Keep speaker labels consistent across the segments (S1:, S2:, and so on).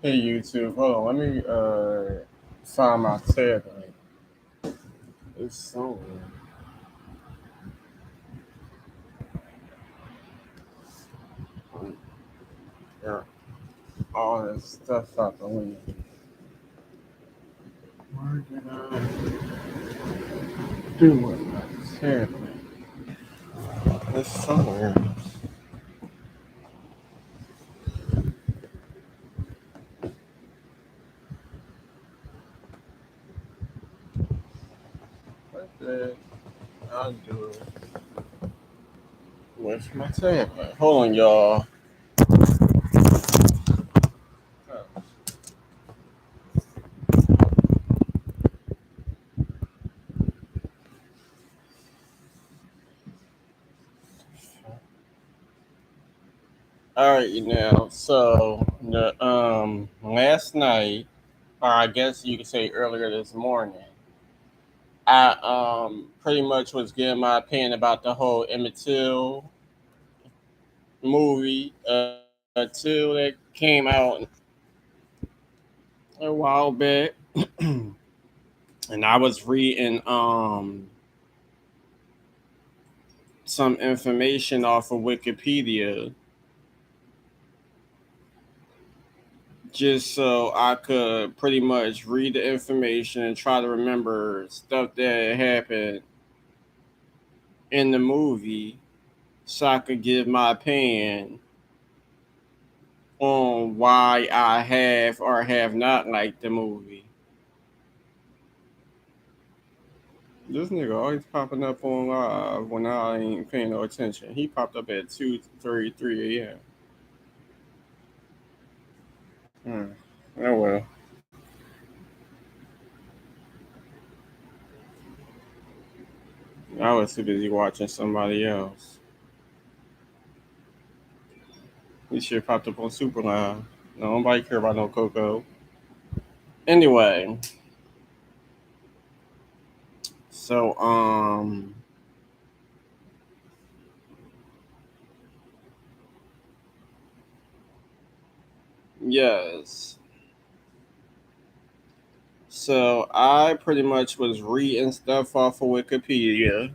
S1: Hey YouTube, hold on, let me find my tab. It's somewhere. Yeah, all this stuff out the window. Where did I do with my tab? It's somewhere. What did I do with my tab? Hold on, y'all. All right, so the last night, or I guess you could say earlier this morning, I pretty much was giving my opinion about the whole Emmett Till movie, Till that came out a while back, and I was reading some information off of Wikipedia just so I could pretty much read the information and try to remember stuff that happened in the movie so I could give my opinion on why I have or have not liked the movie. This nigga always popping up on live when I ain't paying no attention. He popped up at 2:33 a.m. Hmm. Oh well. I was too busy watching somebody else. He should have popped up on Super Live. No, nobody care about no Coco. Anyway, so yes. So I pretty much was reading stuff off of Wikipedia.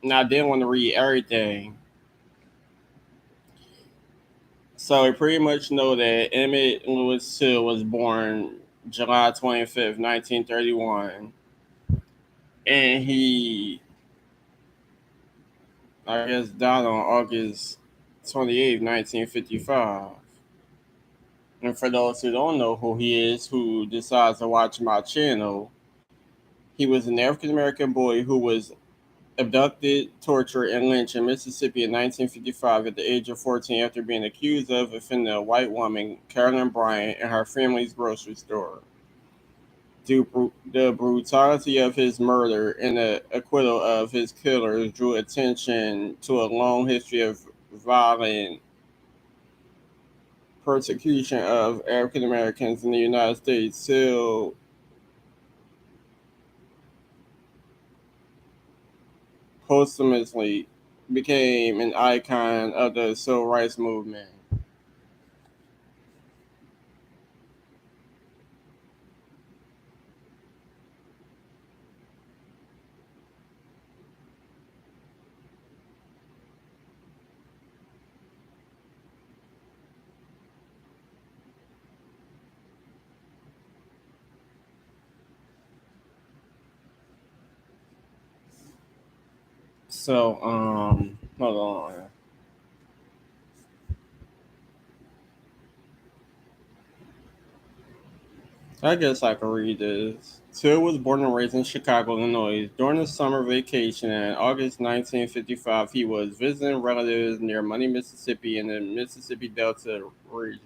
S1: And I didn't want to read everything. So I pretty much know that Emmett Lewis Till was born July 25th, 1931. And he, I guess, died on August 28th, 1955. And for those who don't know who he is, who decides to watch my channel, he was an African American boy who was abducted, tortured, and lynched in Mississippi in 1955 at the age of 14 after being accused of offending a white woman, Carolyn Bryant, in her family's grocery store. The brutality of his murder and the acquittal of his killers drew attention to a long history of violent persecution of African Americans in the United States till posthumously became an icon of the civil rights movement. So, hold on. I guess I can read this. Till was born and raised in Chicago, Illinois. During the summer vacation in August 1955, he was visiting relatives near Money, Mississippi, in the Mississippi Delta region.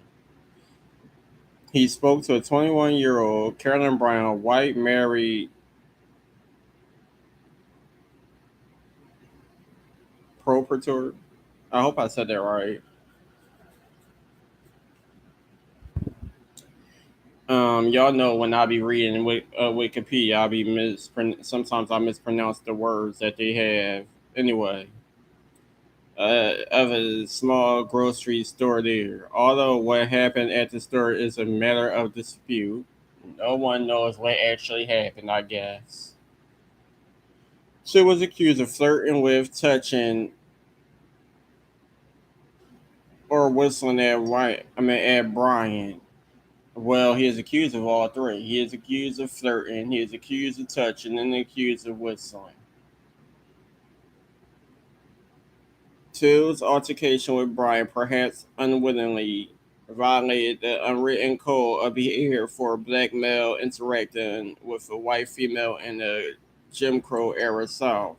S1: He spoke to a 21-year-old Carolyn Brown, a white married proprietor. I hope I said that right. Y'all know when I be reading Wikipedia, sometimes I mispronounce the words that they have. Anyway, of a small grocery store there. Although what happened at the store is a matter of dispute, no one knows what actually happened, I guess. She was accused of flirting with, touching, or whistling at at Brian. Well, he is accused of all three. He is accused of flirting, he is accused of touching, and accused of whistling. Till's altercation with Brian perhaps unwittingly violated the unwritten code of behavior for black male interacting with a white female in the Jim Crow era South.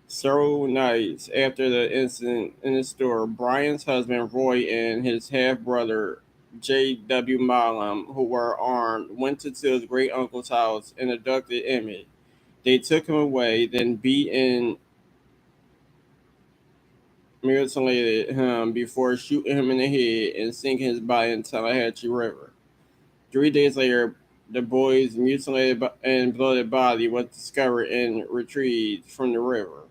S1: Several nights after the incident in the store, Brian's husband Roy and his half brother J.W. Milam, who were armed, went to Till's great uncle's house and abducted Emmett. They took him away, then beat and mutilated him before shooting him in the head and sinking his body in Tallahatchie River. 3 days later, the boy's mutilated and bloated body was discovered and retrieved from the river.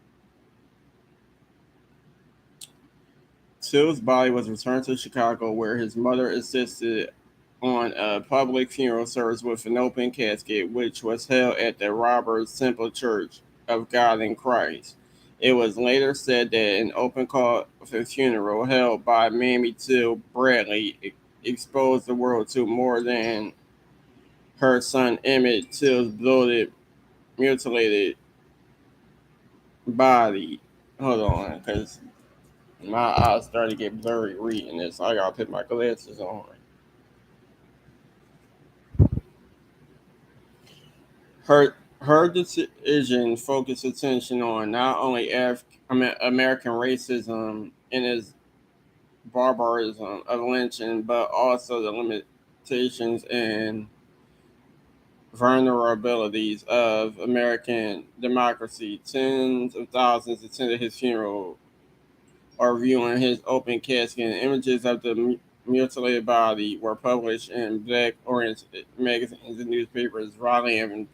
S1: Till's body was returned to Chicago, where his mother assisted on a public funeral service with an open casket, which was held at the Roberts Temple Church of God in Christ. It was later said that an open coffin funeral held by Mamie Till Bradley exposed the world to more than her son Emmett Till's bloated, mutilated body. Hold on, because my eyes started to get blurry reading this. I gotta put my glasses on. Her decision focused attention on not only American racism and its barbarism of lynching, but also the limitations and vulnerabilities of American democracy. Tens of thousands attended his funeral or viewing his open casket, and images of the mutilated body were published in black-oriented magazines and newspapers, rallying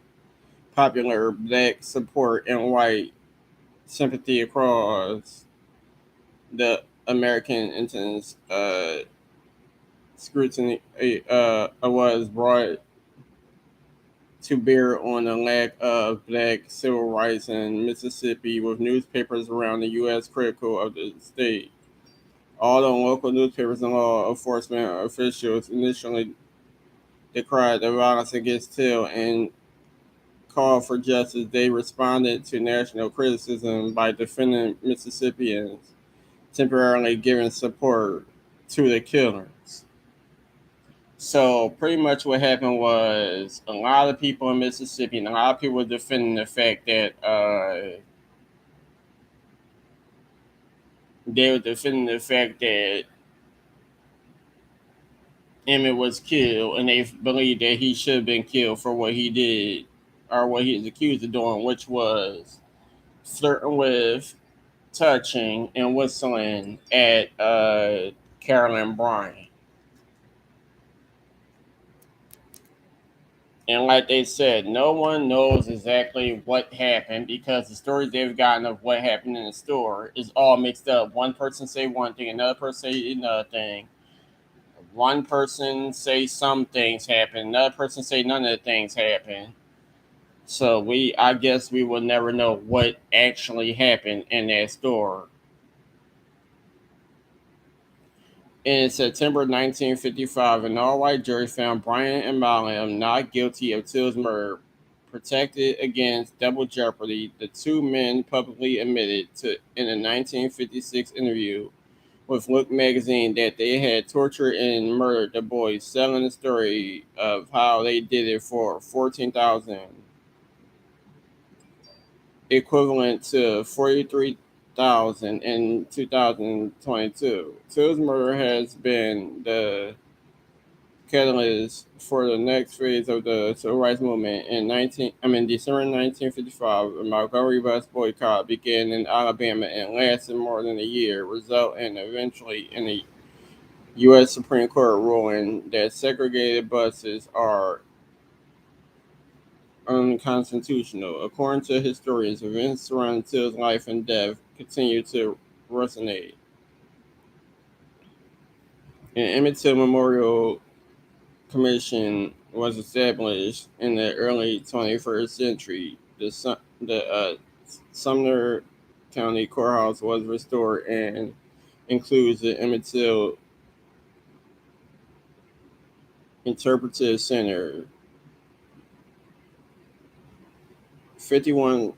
S1: popular black support and white sympathy across the American intense scrutiny was brought to bear on the lack of black civil rights in Mississippi, with newspapers around the U.S. critical of the state. Although local newspapers and law enforcement officials initially decried the violence against Till and called for justice, they responded to national criticism by defending Mississippians, temporarily giving support to the killers. So pretty much what happened was a lot of people in Mississippi and a lot of people were defending the fact that they were defending the fact that Emmett was killed, and they believed that he should have been killed for what he did or what he was accused of doing, which was flirting with, touching, and whistling at Carolyn Bryant. And like they said, no one knows exactly what happened because the stories they've gotten of what happened in the store is all mixed up. One person say one thing, another person say another thing. One person say some things happen, another person say none of the things happen. So I guess we will never know what actually happened in that store. In September 1955, an all-white jury found Bryant and Mallam not guilty of Till's murder. Protected against double jeopardy, the two men publicly admitted to in a 1956 interview with Look magazine that they had tortured and murdered the boys, selling the story of how they did it for 14,000, equivalent to 43,000 in 2022. Till's murder has been the catalyst for the next phase of the civil rights movement. December 1955, a Montgomery bus boycott began in Alabama and lasted more than a year, resulting eventually in a U.S. Supreme Court ruling that segregated buses are unconstitutional. According to historians, events surrounding Till's life and death continue to resonate. An Emmett Till Memorial Commission was established in the early 21st century. The Sumner County Courthouse was restored and includes the Emmett Till Interpretive Center. 51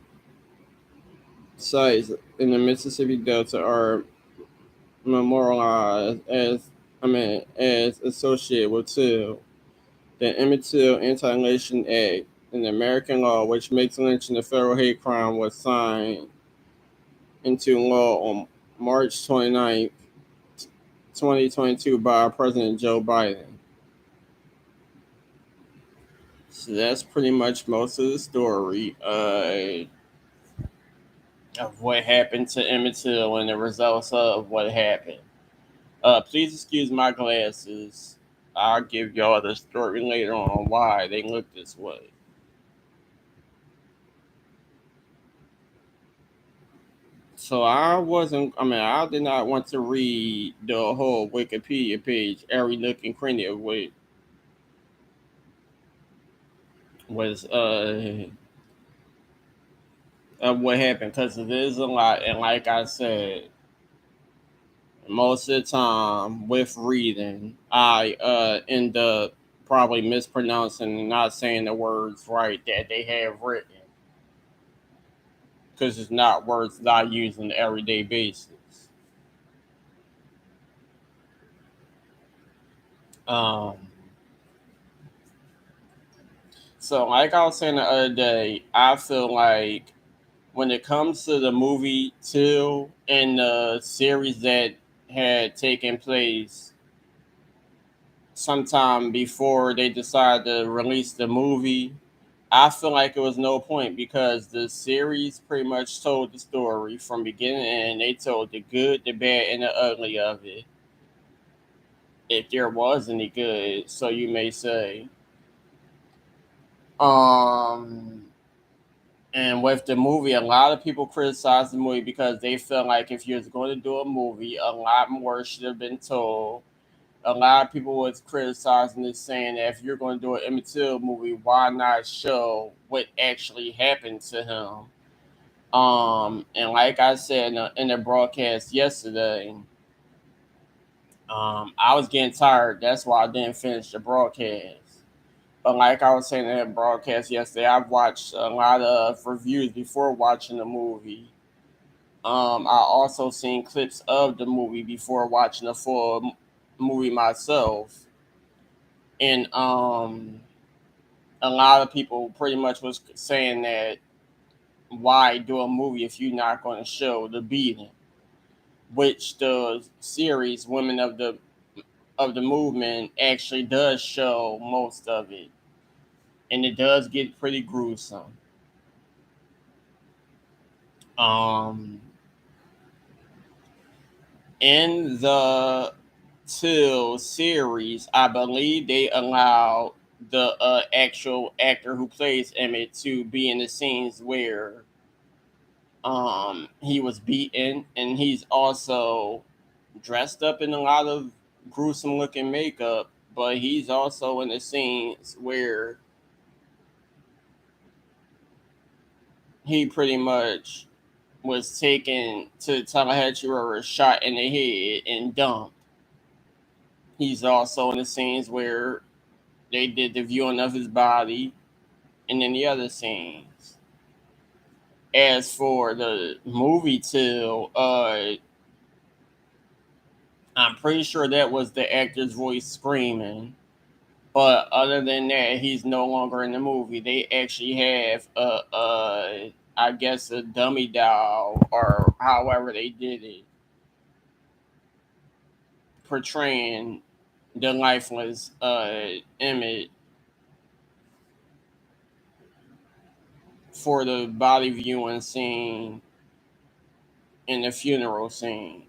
S1: sites in the Mississippi Delta are memorialized as associated with Till. The Emmett Till Anti-Lynching Act, an American law which makes lynching a federal hate crime, was signed into law on March 29th, 2022 by President Joe Biden. So that's pretty much most of the story of what happened to Emmett Till and the results of what happened. Please excuse my glasses. I'll give y'all the story later on why they look this way. So I did not want to read the whole Wikipedia page, every nook and cranny of what was of what happened, because it is a lot, and like I said, most of the time with reading, I end up probably mispronouncing and not saying the words right that they have written, because it's not words that I use on an everyday basis. Um, so like I was saying the other day, I feel like when it comes to the movie Till and the series that had taken place sometime before they decided to release the movie, I feel like it was no point because the series pretty much told the story from beginning to end. They told the good, the bad, and the ugly of it, if there was any good, so you may say. Um, and with the movie, a lot of people criticized the movie because they felt like if you was going to do a movie, a lot more should have been told. A lot of people was criticizing this, saying that if you're going to do an Emmett Till movie, why not show what actually happened to him? And like I said in the broadcast yesterday, I was getting tired. That's why I didn't finish the broadcast. But like I was saying in the broadcast yesterday, I've watched a lot of reviews before watching the movie. I also seen clips of the movie before watching the full movie myself, and a lot of people pretty much was saying that why do a movie if you're not going to show the beating, which the series Women of the Movement actually does show most of it, and it does get pretty gruesome. Um, in the Till series, I believe they allowed the actual actor who plays Emmett to be in the scenes where he was beaten, and he's also dressed up in a lot of gruesome looking makeup, but he's also in the scenes where he pretty much was taken to Tallahatchie River, shot in the head, and dumped. He's also in the scenes where they did the viewing of his body, and then the other scenes. As for the movie Till, I'm pretty sure that was the actor's voice screaming. But other than that, he's no longer in the movie. They actually have I guess a dummy doll or however they did it, portraying the lifeless Emmett for the body viewing scene and the funeral scene.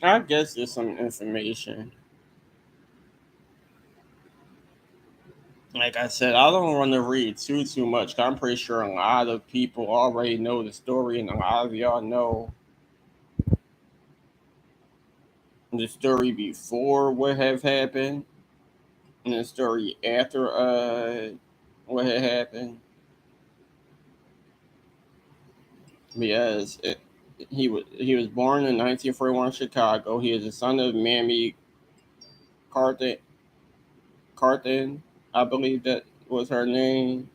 S1: I guess there's some information. Like I said, I don't want to read too much. 'Cause I'm pretty sure a lot of people already know the story, and a lot of y'all know the story before what have happened, and the story after what had happened. Because he was born in 1941 in Chicago. He is the son of Mamie Carthen. Carthen, I believe that was her name.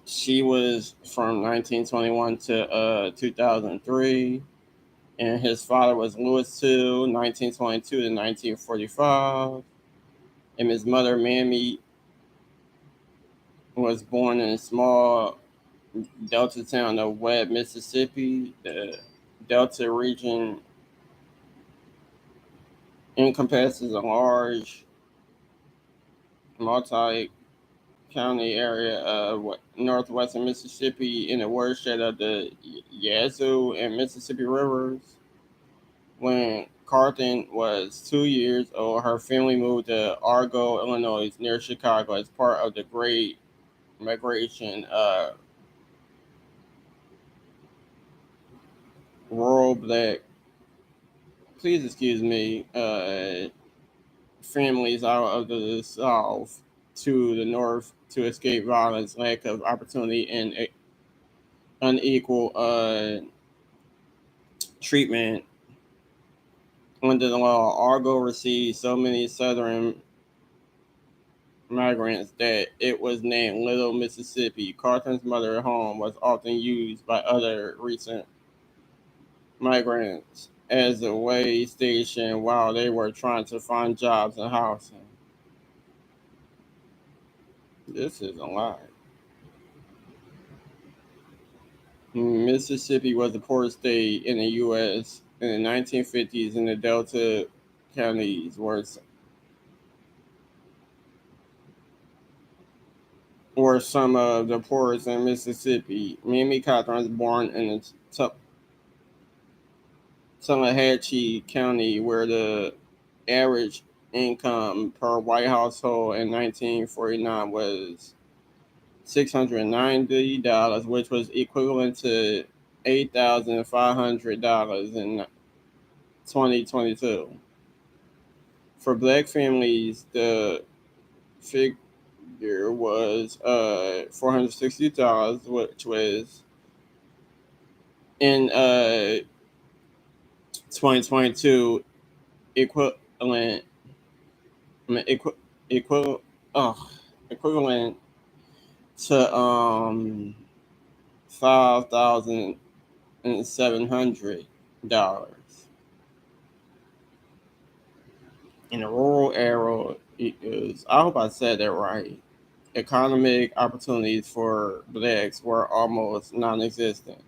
S1: She was from 1921 to 2003, and his father was Louis Till, 1922 to 1945, and his mother Mamie was born in a small Delta town of Webb, Mississippi. The Delta region encompasses a large multi county area of northwestern Mississippi in the watershed of the Yazoo and Mississippi rivers. When Carthen was 2 years old, her family moved to Argo, Illinois, near Chicago, as part of the Great Migration. Rural black, please excuse me, families out of the South to the North to escape violence, lack of opportunity, and unequal treatment under the law. Argo received so many Southern migrants that it was named Little Mississippi. Carthen's mother home was often used by other recent migrants as a way station while they were trying to find jobs and housing. This is a lot. Mississippi was the poorest state in the U.S. in the 1950s, and the Delta counties were some of the poorest in Mississippi. Mamie Cawthorn was born in Tallahatchie County, where the average income per white household in 1949 was $690, which was equivalent to $8,500 in 2022. For black families, the figure was $460, which was in 2022 equivalent equivalent equivalent to $5,700. In the rural area, I hope I said that right. Economic opportunities for blacks were almost non-existent.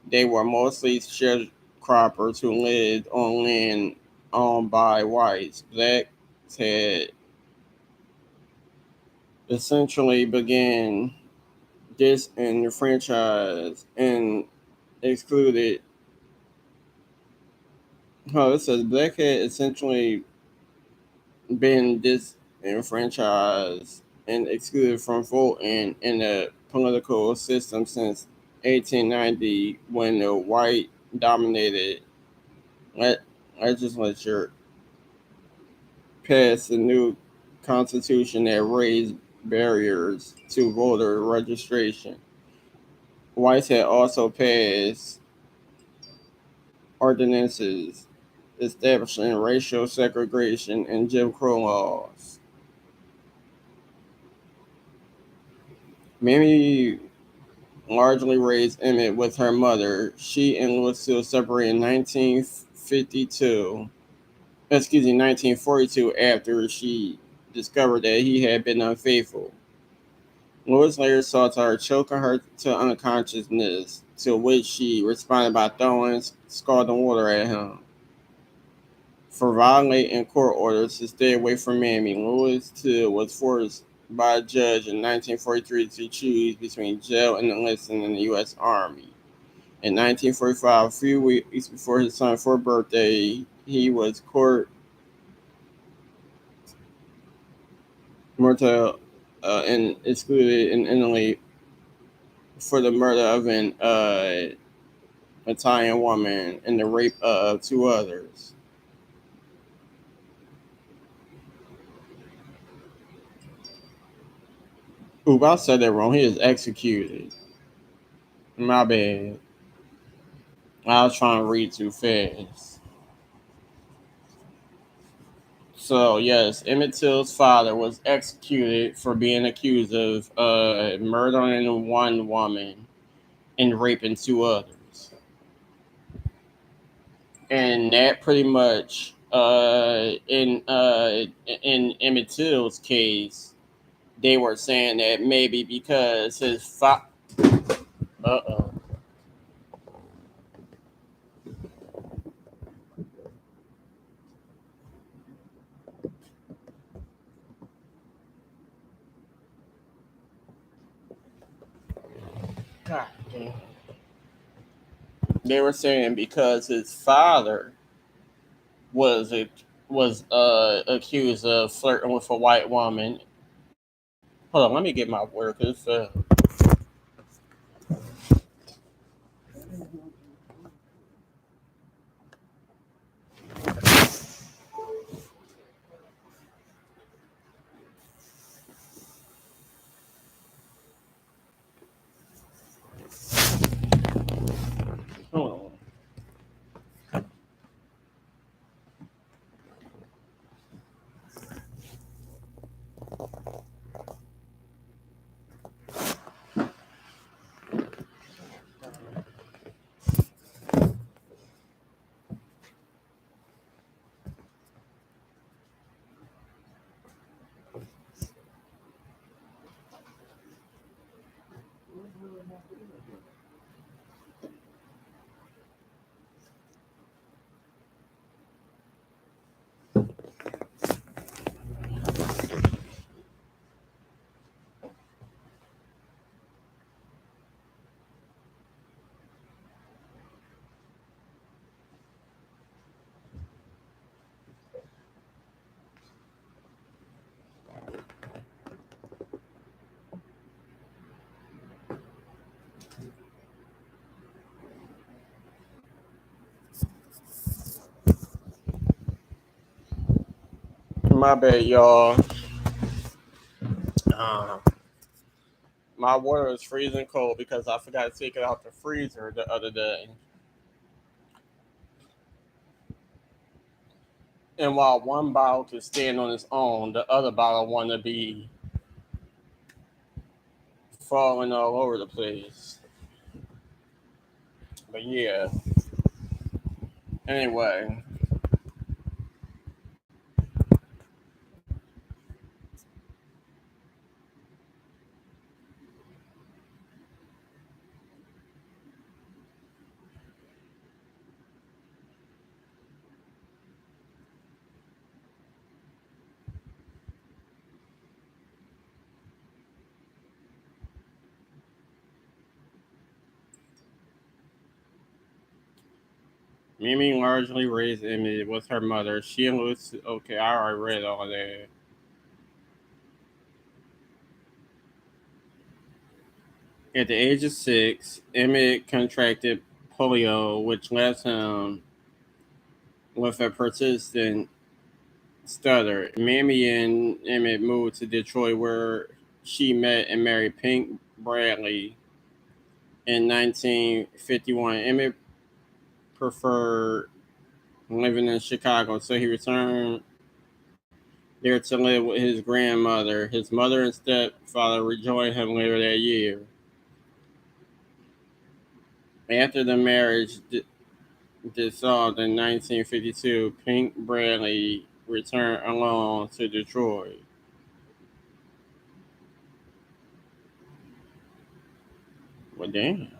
S1: They were mostly sharecroppers who lived on land owned by whites. Blacks had essentially began disenfranchised and excluded. Oh, it says black had essentially been disenfranchised and excluded from voting in the political system since 1890, when the white dominated le- legislature passed a new constitution that raised barriers to voter registration. Whites had also passed ordinances establishing racial segregation and Jim Crow laws. Mamie largely raised Emmett with her mother. She and Lucille separated in 1952. Excuse me, 1942, after she discovered that he had been unfaithful. Lewis later sought her, choking her to unconsciousness, to which she responded by throwing scalding water at him. For violating court orders to stay away from Mamie, Lewis too was forced by a judge in 1943 to choose between jail and enlisting in the U.S. Army. In 1945, a few weeks before his son's 4th birthday, he was court murder and excluded in Italy for the murder of an Italian woman and the rape of two others. Oop, I said that wrong. He is executed. My bad. I was trying to read too fast. So yes, Emmett Till's father was executed for being accused of murdering one woman and raping two others, and that pretty much in Emmett Till's case, they were saying that maybe because his uh-oh. God damn. They were saying because his father was a, was accused of flirting with a white woman. Hold on, let me get my word because hold on. My bad, y'all. Uh, my water is freezing cold because I forgot to take it out the freezer the other day. And while one bottle could stand on its own, the other bottle wanted to be falling all over the place. But yeah, anyway, Mimi largely raised Emmett with her mother. She and Lucy. Okay, I already read all that. At the age of 6, Emmett contracted polio, which left him with a persistent stutter. Mamie and Emmett moved to Detroit, where she met and married Pink Bradley in 1951. Emmett preferred living in Chicago, so he returned there to live with his grandmother. His mother and stepfather rejoined him later that year. After the marriage dissolved in 1952, Pink Bradley returned alone to Detroit. Well, damn.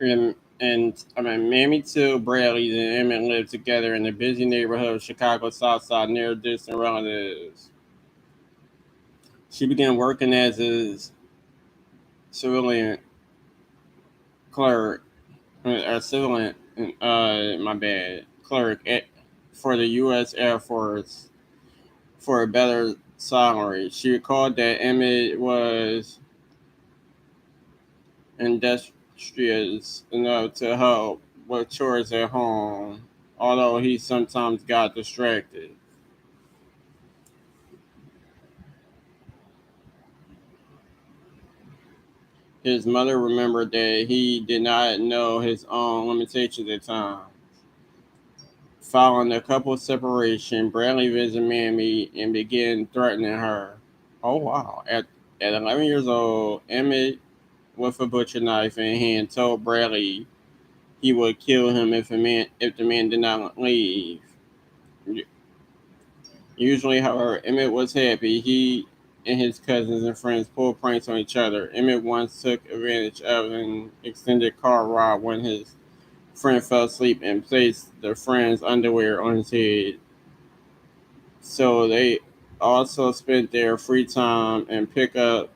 S1: Mamie Till, Bradley, and Emmett lived together in the busy neighborhood of Chicago's South Side near distant relatives. She began working as a civilian clerk, civilian, my bad, clerk for the U.S. Air Force for a better salary. She recalled that Emmett was industrious enough to help with chores at home, although he sometimes got distracted. His mother remembered that he did not know his own limitations at times. Following the couple's separation, Bradley visited Mamie and began threatening her. Oh wow! At 11 years old, Emmett, with a butcher knife in hand, told Bradley he would kill him if the man did not leave. Usually, however, Emmett was happy. He and his cousins and friends pulled pranks on each other. Emmett once took advantage of an extended car ride when his friend fell asleep and placed the friend's underwear on his head. So they also spent their free time and pick up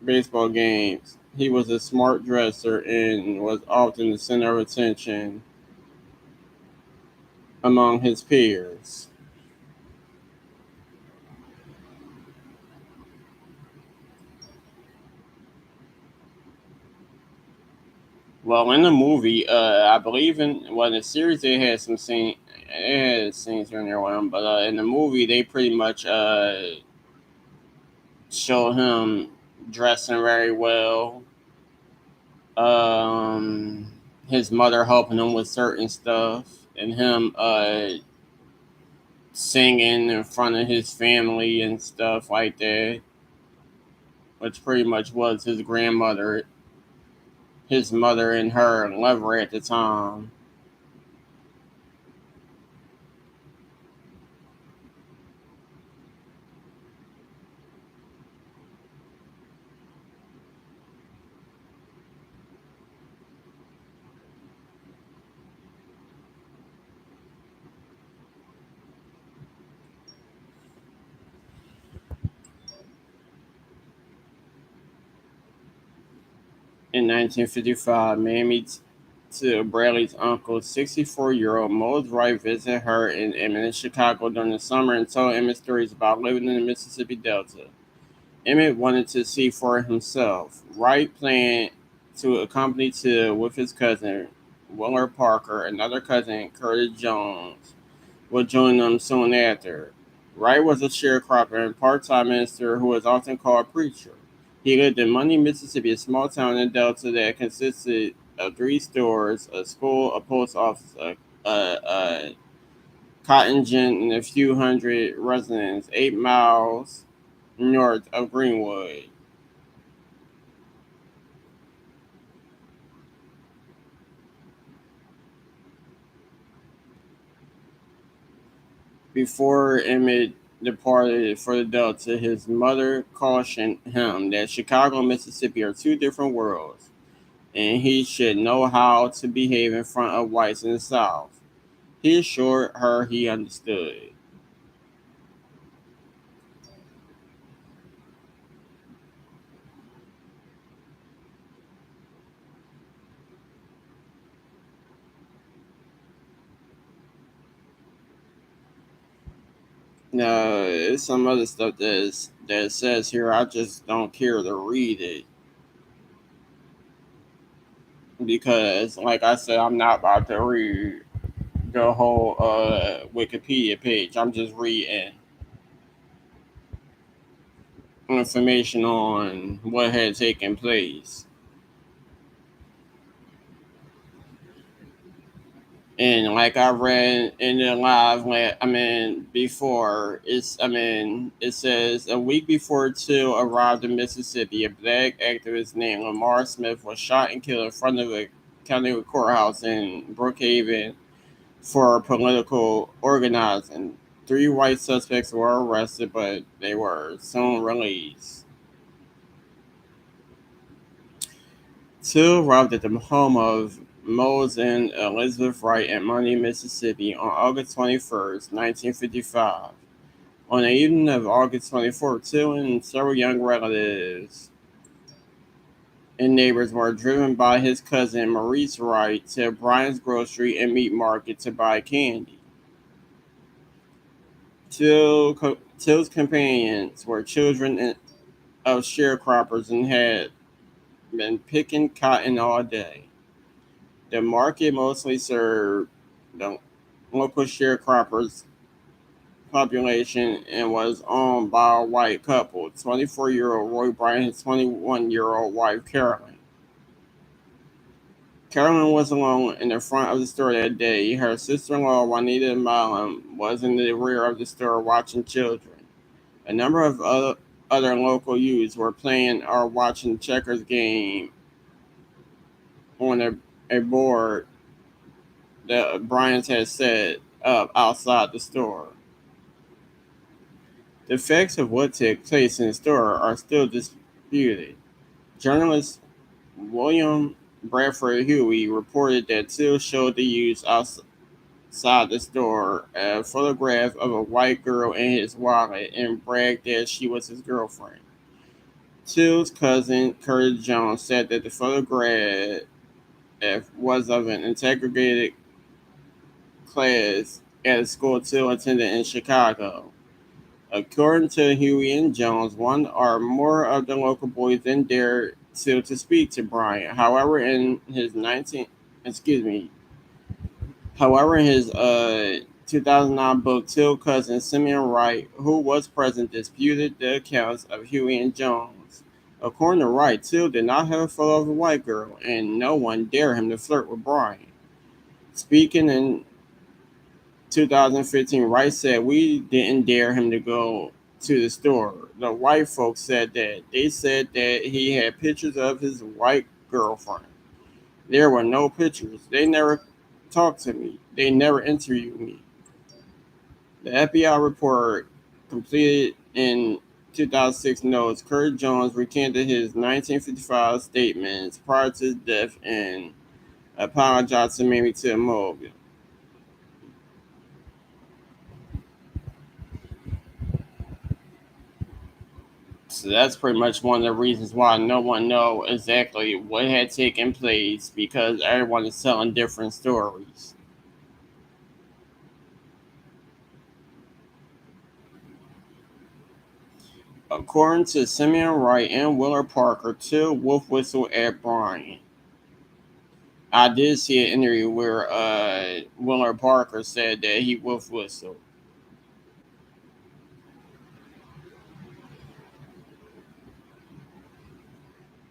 S1: baseball games. He was a smart dresser and was often the center of attention among his peers. Well, in the movie, I believe in the series they had it had scenes in there with him, but in the movie they pretty much show him dressing very well. Um, his mother helping him with certain stuff, and him singing in front of his family and stuff like that, which pretty much was his grandmother, his mother, and her lover at the time. In 1955, Mamie to Bradley's uncle, 64-year-old Mose Wright, visited her in Emmett, Chicago during the summer and told Emmett stories about living in the Mississippi Delta. Emmett wanted to see for himself. Wright planned to accompany Till with his cousin, Willard Parker. Another cousin, Curtis Jones, would join them soon after. Wright was a sharecropper and part-time minister who was often called preacher. He lived in Money, Mississippi, a small town in Delta that consisted of three stores, a school, a post office, a cotton gin, and a few hundred residents, 8 miles north of Greenwood. Before Emmett departed for the Delta, his mother cautioned him that Chicago and Mississippi are two different worlds, and he should know how to behave in front of whites in the South. He assured her he understood. Now, there's some other stuff that says here. I just don't care to read it because, like I said, I'm not about to read the whole Wikipedia page. I'm just reading information on what had taken place. And like I read in the before, it says a week before Till arrived in Mississippi, a black activist named Lamar Smith was shot and killed in front of a county courthouse in Brookhaven for political organizing. Three white suspects were arrested, but they were soon released. Till arrived at the home of Mose and Elizabeth Wright in Money, Mississippi on August 21st, 1955. On the evening of August 24th, Till and several young relatives and neighbors were driven by his cousin Maurice Wright to Bryan's grocery and meat market to buy candy. Till's companions were children of sharecroppers and had been picking cotton all day. The market mostly served the local sharecroppers population and was owned by a white couple, 24-year-old Roy Bryant and his 21-year-old wife Carolyn. Carolyn was alone in the front of the store that day. Her sister-in-law Juanita Milam was in the rear of the store watching children. A number of other local youths were playing or watching checkers game on a board that Bryant had set up outside the store. The facts of what took place in the store are still disputed. Journalist William Bradford Huey reported that Till showed the youths outside the store a photograph of a white girl in his wallet and bragged that she was his girlfriend. Till's cousin, Curtis Jones, said that the photograph was of an integrated class at a school Till attended in Chicago. According to Huey and Jones, one or more of the local boys then dared Till to speak to Bryant. However, in his 2009 book, Till cousin Simeon Wright, who was present, disputed the accounts of Huey and Jones. According to Wright, Till did not have a photo of a white girl, and no one dared him to flirt with Bryant. Speaking in 2015, Wright said, "We didn't dare him to go to the store. The white folks said that. They said that he had pictures of his white girlfriend. There were no pictures. They never talked to me. They never interviewed me." The FBI report completed in 2006 notes Kurt Jones recanted his 1955 statements prior to his death and apologized to Mamie Till. So that's pretty much one of the reasons why no one knows exactly what had taken place because everyone is telling different stories. According to Simeon Wright and Willard Parker, Till wolf whistled at Bryant. I did see an interview where Willard Parker said that he wolf whistled.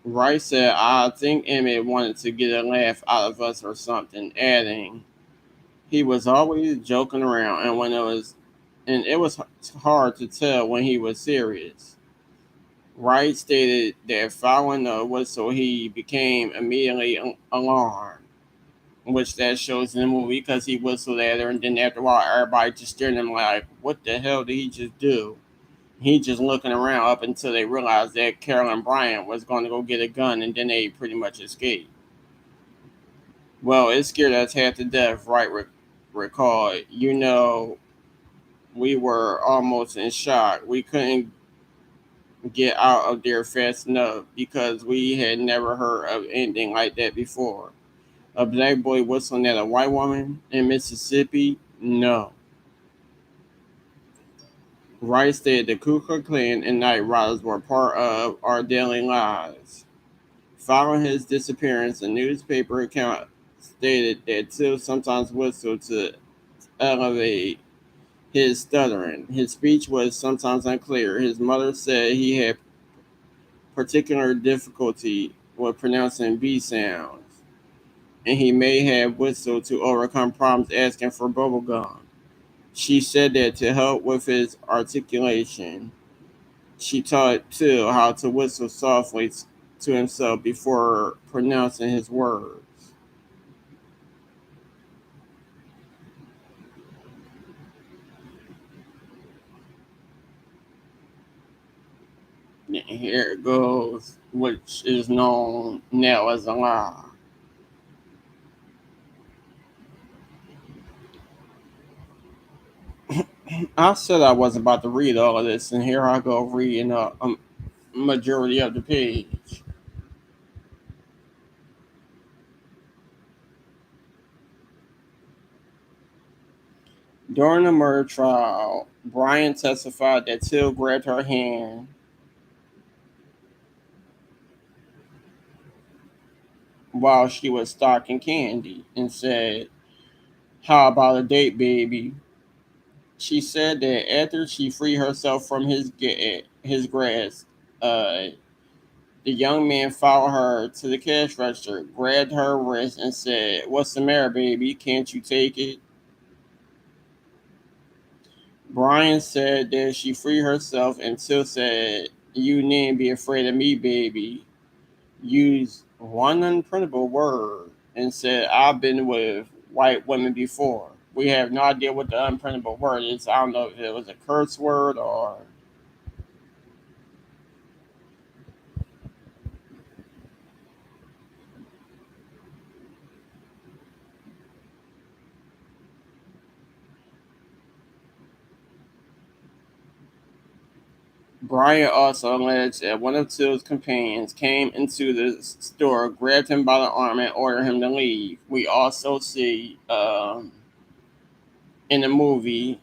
S1: Wright said, "I think Emmett wanted to get a laugh out of us or something," adding, "He was always joking around, and it was hard to tell when he was serious." Wright stated that following the whistle, he became immediately alarmed, which that shows in the movie because he whistled at her, and then after a while, everybody just staring at him like, "What the hell did he just do?" He just looking around up until they realized that Carolyn Bryant was going to go get a gun, and then they pretty much escaped. "Well, it scared us half to death," Wright recalled. We were almost in shock. We couldn't get out of there fast enough because we had never heard of anything like that before. A black boy whistling at a white woman in Mississippi? No. Wright said the Ku Klux Klan and Night Riders were part of our daily lives. Following his disappearance, a newspaper account stated that Till sometimes whistled to elevate his stuttering. His speech was sometimes unclear. His mother said he had particular difficulty with pronouncing B sounds, and he may have whistled to overcome problems asking for bubble gum. She said that to help with his articulation, she taught Till how to whistle softly to himself before pronouncing his words. Here it goes, which is known now as a lie. I said I was about to read all of this, and here I go reading a majority of the page. During the murder trial, Brian testified that Till grabbed her hand while she was stocking candy and said, "How about a date, baby?" She said that after she freed herself from his grasp, uh, the young man followed her to the cash register, grabbed her wrist, and said, "What's the matter, baby? Can't you take it?" Brian said that she freed herself and Till said, "You needn't be afraid of me, baby." Used one unprintable word and said, "I've been with white women before." We have no idea what the unprintable word is. I don't know if it was a curse word or. Brian also alleged that one of Till's companions came into the store, grabbed him by the arm, and ordered him to leave. We also see in the movie,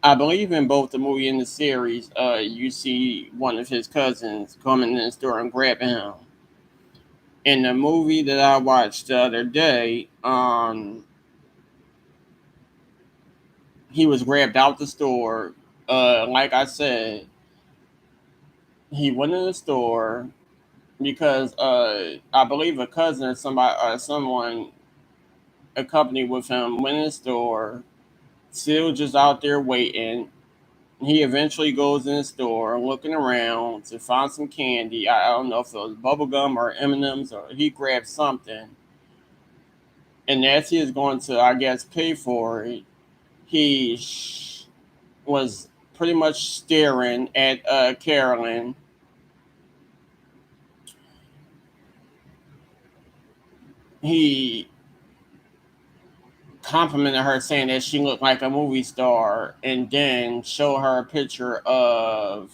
S1: I believe in both the movie and the series, you see one of his cousins coming in the store and grabbing him. In the movie that I watched the other day, he was grabbed out the store. Like I said, he went in the store because I believe a cousin or somebody or someone accompanied with him went in the store. Still just out there waiting. He eventually goes in the store looking around to find some candy. I don't know if it was bubble gum or M&Ms, or he grabbed something. And as he is going to, I guess, pay for it, he was pretty much staring at Carolyn. He complimented her saying that she looked like a movie star and then showed her a picture of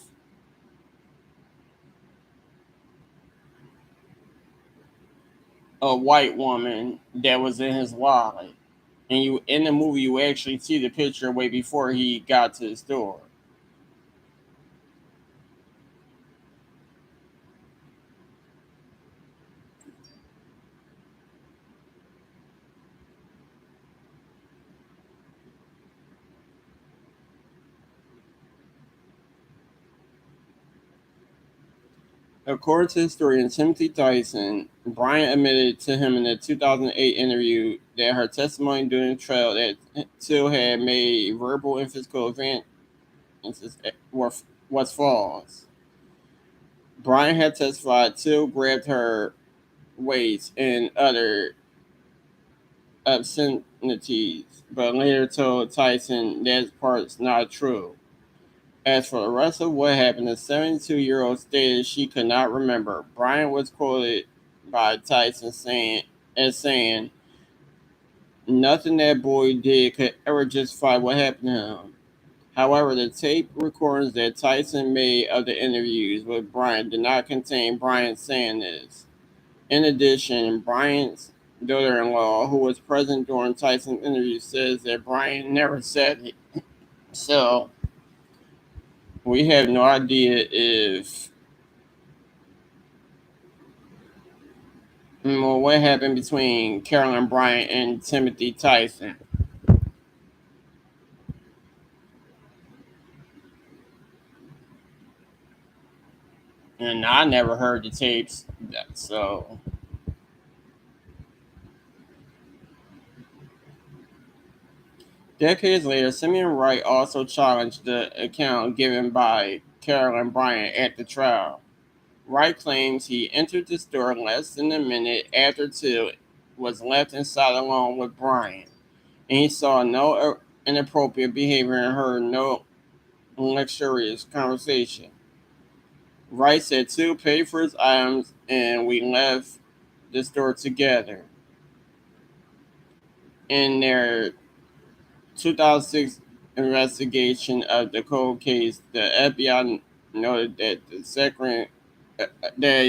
S1: a white woman that was in his wallet. And you in the movie you actually see the picture way before he got to the store. According to historian Timothy Tyson, Bryant admitted to him in a 2008 interview that her testimony during the trial that Till had made verbal and physical advances was false. Bryant had testified Till grabbed her waist and other obscenities, but later told Tyson that part's not true. As for the rest of what happened, the 72-year-old stated she could not remember. Bryant was quoted by Tyson saying, "Nothing that boy did could ever justify what happened to him." However, the tape recordings that Tyson made of the interviews with Bryant did not contain Bryant saying this. In addition, Bryant's daughter-in-law, who was present during Tyson's interview, says that Bryant never said it. So we have no idea if what happened between Carolyn Bryant and Timothy Tyson. And I never heard the tapes. So decades later, Simeon Wright also challenged the account given by Carolyn Bryant at the trial. Wright claims he entered the store less than a minute after Till was left inside alone with Bryant, and he saw no inappropriate behavior and heard no luxurious conversation. Wright said Till paid for his items and we left the store together. In their 2006 investigation of the cold case, the FBI noted that a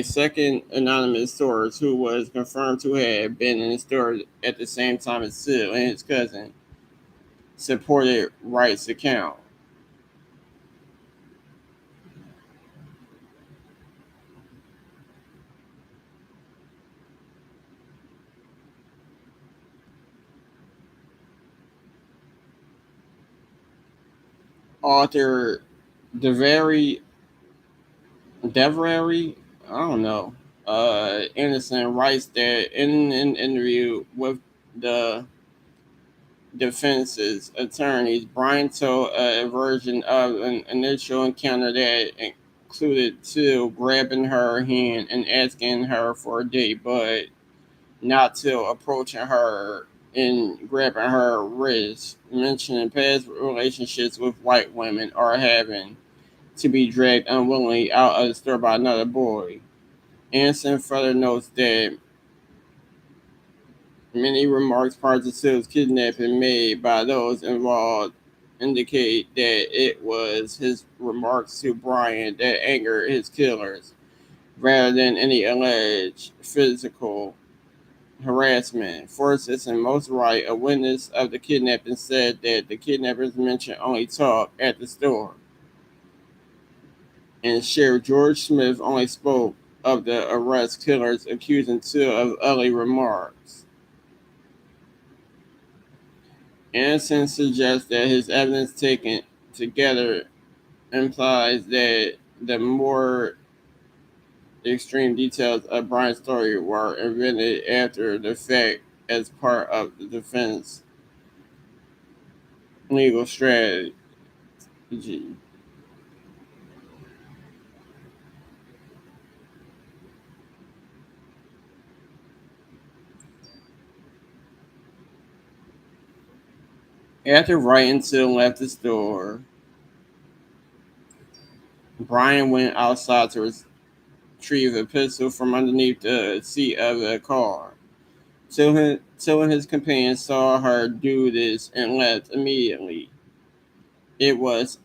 S1: second anonymous source who was confirmed to have been in the store at the same time as Till and his cousin supported Wright's account. Author DeVary Devery, I don't know. Anderson writes that in an interview with the defense's attorneys, Brian told a version of an initial encounter that included Till grabbing her hand and asking her for a date, but not Till approaching her and grabbing her wrist, mentioning past relationships with white women or having to be dragged unwillingly out of the store by another boy. Anson further notes that many remarks prior to Sill's kidnapping made by those involved indicate that it was his remarks to Brian that angered his killers, rather than any alleged physical harassment. For instance, in most right, a witness of the kidnapping said that the kidnappers mentioned only talk at the store, and Sheriff George Smith only spoke of the arrest killers accusing Till of ugly remarks. Anson suggests that his evidence taken together implies that the more extreme details of Brian's story were invented after the fact as part of the defense legal strategy. After Wright and Till left the store, Brian went outside to retrieve a pistol from underneath the seat of the car. Till and his companion saw her do this and left immediately. It was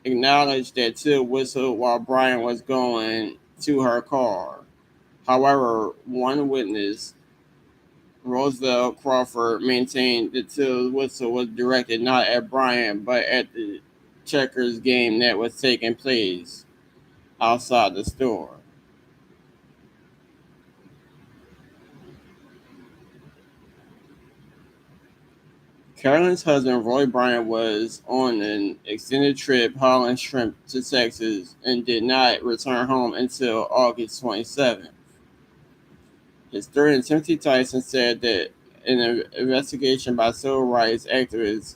S1: acknowledged that Till whistled while Brian was going to her car. However, one witness, Roosevelt Crawford, maintained that Till's whistle was directed not at Brian but at the checkers game that was taking place outside the store. Carolyn's husband, Roy Bryant, was on an extended trip hauling shrimp to Texas and did not return home until August 27th. Historian Timothy Tyson said that an investigation by civil rights activists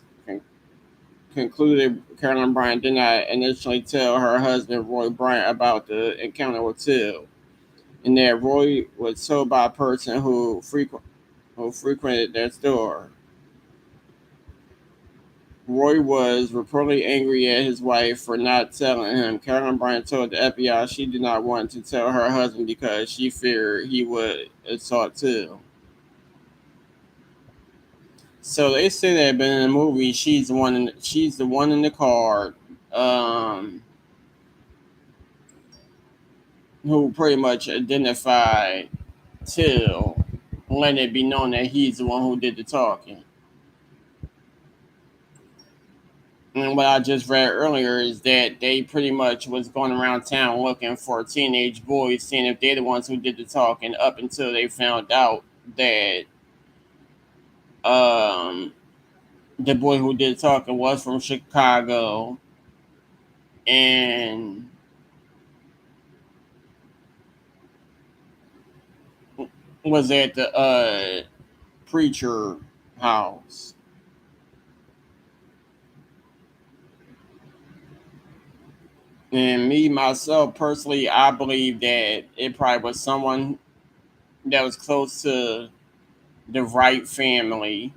S1: concluded Carolyn Bryant did not initially tell her husband, Roy Bryant, about the encounter with Till, and that Roy was told by a person who frequented their store. Roy was reportedly angry at his wife for not telling him. Carolyn Bryant told the FBI she did not want to tell her husband because she feared he would assault Till. So they say that, but in the movie, she's the one in the car, um, who pretty much identified Till, letting it be known that he's the one who did the talking. And what I just read earlier is that they pretty much was going around town looking for teenage boys, seeing if they're the ones who did the talking, up until they found out that um, the boy who did the talking was from Chicago and was at the preacher house. And me myself personally, I believe that it probably was someone that was close to the Wright family,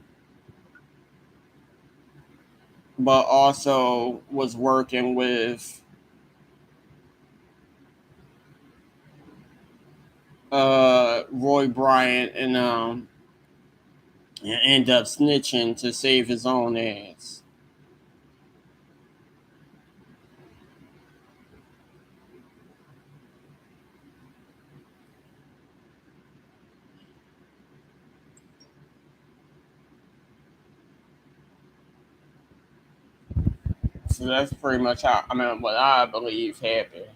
S1: but also was working with Roy Bryant and end up snitching to save his own ass. So that's pretty much how I mean what I believe happened.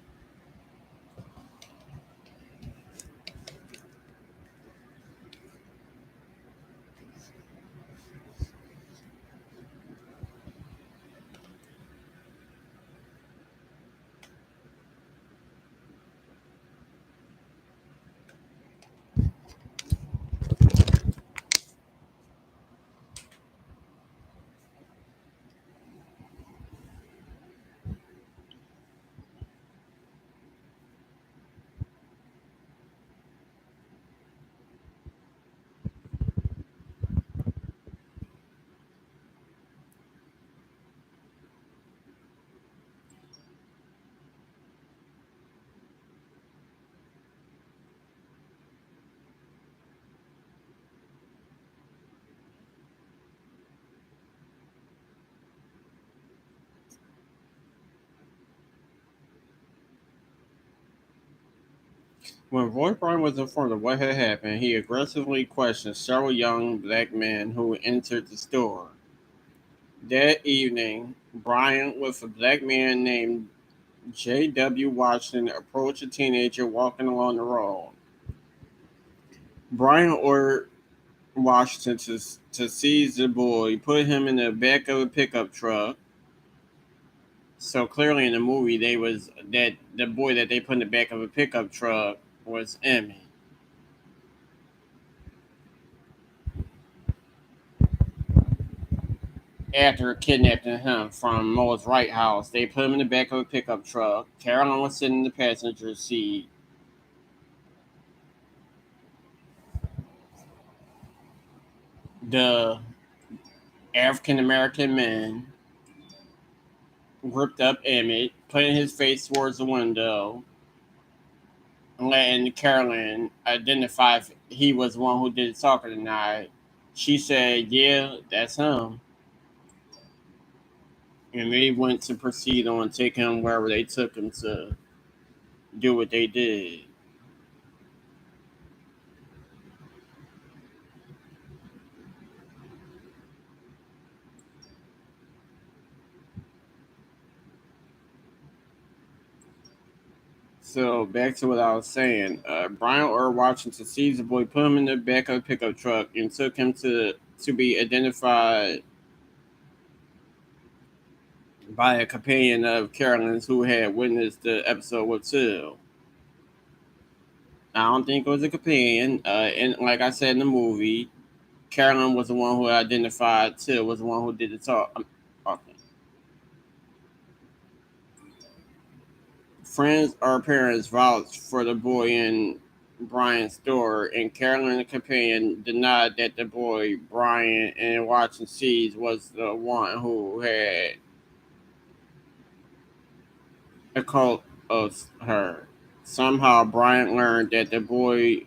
S1: When Roy Bryant was informed of what had happened, he aggressively questioned several young black men who entered the store. That evening, Bryant, with a black man named J.W. Washington, approached a teenager walking along the road. Bryant ordered Washington to seize the boy, put him in the back of a pickup truck. So clearly in the movie, they was that the boy that they put in the back of a pickup truck was Emmett. After kidnapping him from Mo's Wright house, they put him in the back of a pickup truck. Carolyn was sitting in the passenger seat. The African American men ripped up Emmett, putting his face towards the window, and letting Carolyn identify if he was the one who did the talking tonight. She said, "Yeah, that's him." And they went to proceed on taking him wherever they took him to do what they did. So back to what I was saying. Brian Orr Washington sees the boy, put him in the back of a pickup truck, and took him to be identified by a companion of Carolyn's who had witnessed the episode with Till. I don't think it was a companion. And like I said in the movie, Carolyn was the one who identified Till was the one who did the talking. Friends or parents vouched for the boy in Brian's store, and Carolyn, the companion, denied that the boy Brian and watching sees was the one who had a cult of her. Somehow, Brian learned that the boy.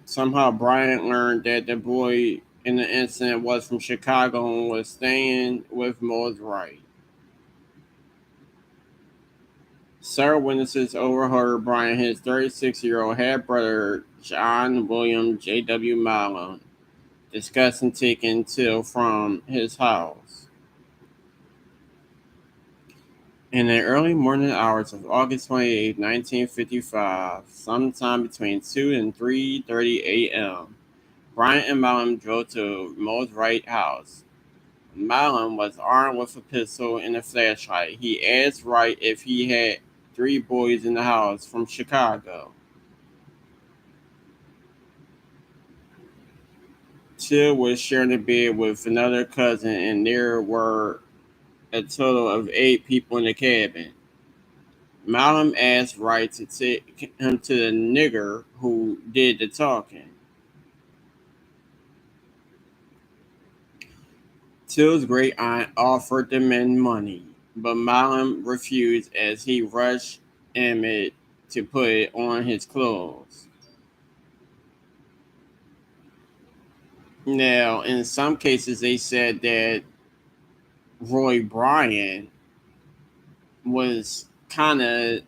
S1: Somehow, Brian learned that the boy in the incident was from Chicago and was staying with Mo's Wright. Several witnesses overheard Brian and his 36-year-old half brother, John William J.W. Mallon, discussing taking Till from his house. In the early morning hours of August 28, 1955, sometime between 2 and 3:30 a.m., Bryant and Mallon drove to Mo's Wright house. Mallon was armed with a pistol and a flashlight. He asked Wright if he had three boys in the house from Chicago. Till was sharing a bed with another cousin, and there were a total of eight people in the cabin. Malcolm asked Wright to take him to the nigger who did the talking. Till's great aunt offered the men money, but Malum refused as he rushed Emmett to put on his clothes. Now, in some cases, they said that Roy Bryant was kind of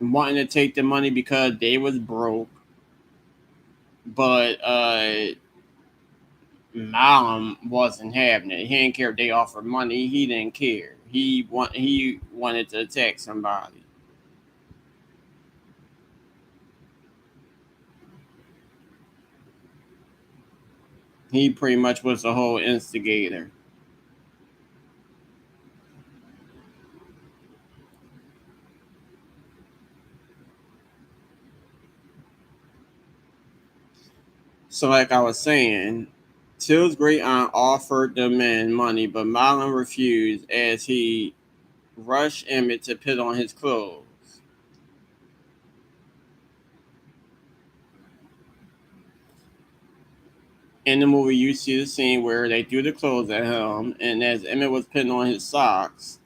S1: wanting to take the money because they was broke, but Malum wasn't having it. He didn't care if they offered money. He didn't care. He wanted to attack somebody. He pretty much was the whole instigator. So, like I was saying, Till's great aunt offered the men money, but Malum refused as he rushed Emmett to put on his clothes. In the movie, you see the scene where they threw the clothes at him, and as Emmett was putting on his socks,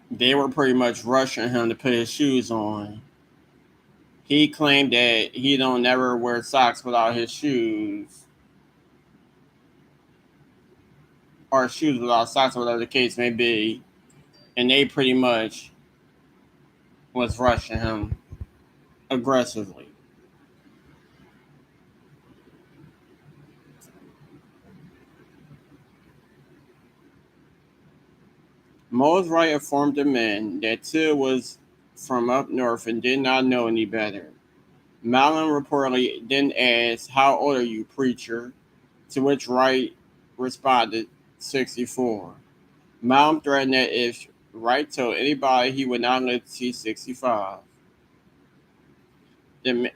S1: they were pretty much rushing him to put his shoes on. He claimed that he don't never wear socks without his shoes, or shoes without socks, or whatever the case may be, and they pretty much was rushing him aggressively. Mo's right informed the men that Till was from up north and did not know any better. Malin reportedly then asked, "How old are you, preacher?" To which Wright responded, 64. Malin threatened that if Wright told anybody he would not live to see 65.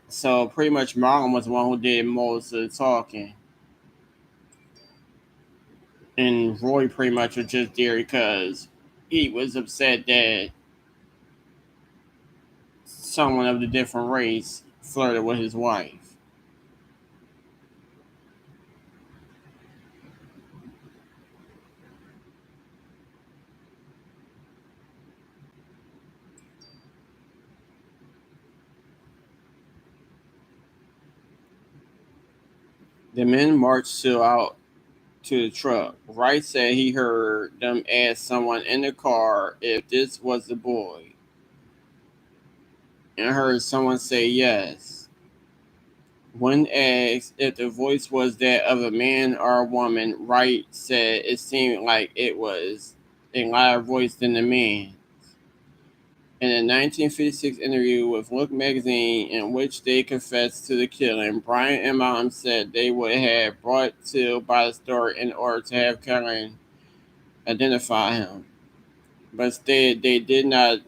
S1: So pretty much Malin was the one who did most of the talking. And Roy pretty much was just there because he was upset that someone of the different race flirted with his wife. The men marched Till out to the truck. Wright said he heard them ask someone in the car if this was the boy, and heard someone say yes. When asked if the voice was that of a man or a woman, Wright said it seemed like it was a louder voice than the man. In a 1956 interview with Look magazine, in which they confessed to the killing, Bryant and Mom said they would have brought Till by the store in order to have Kellen identify him, but instead they did not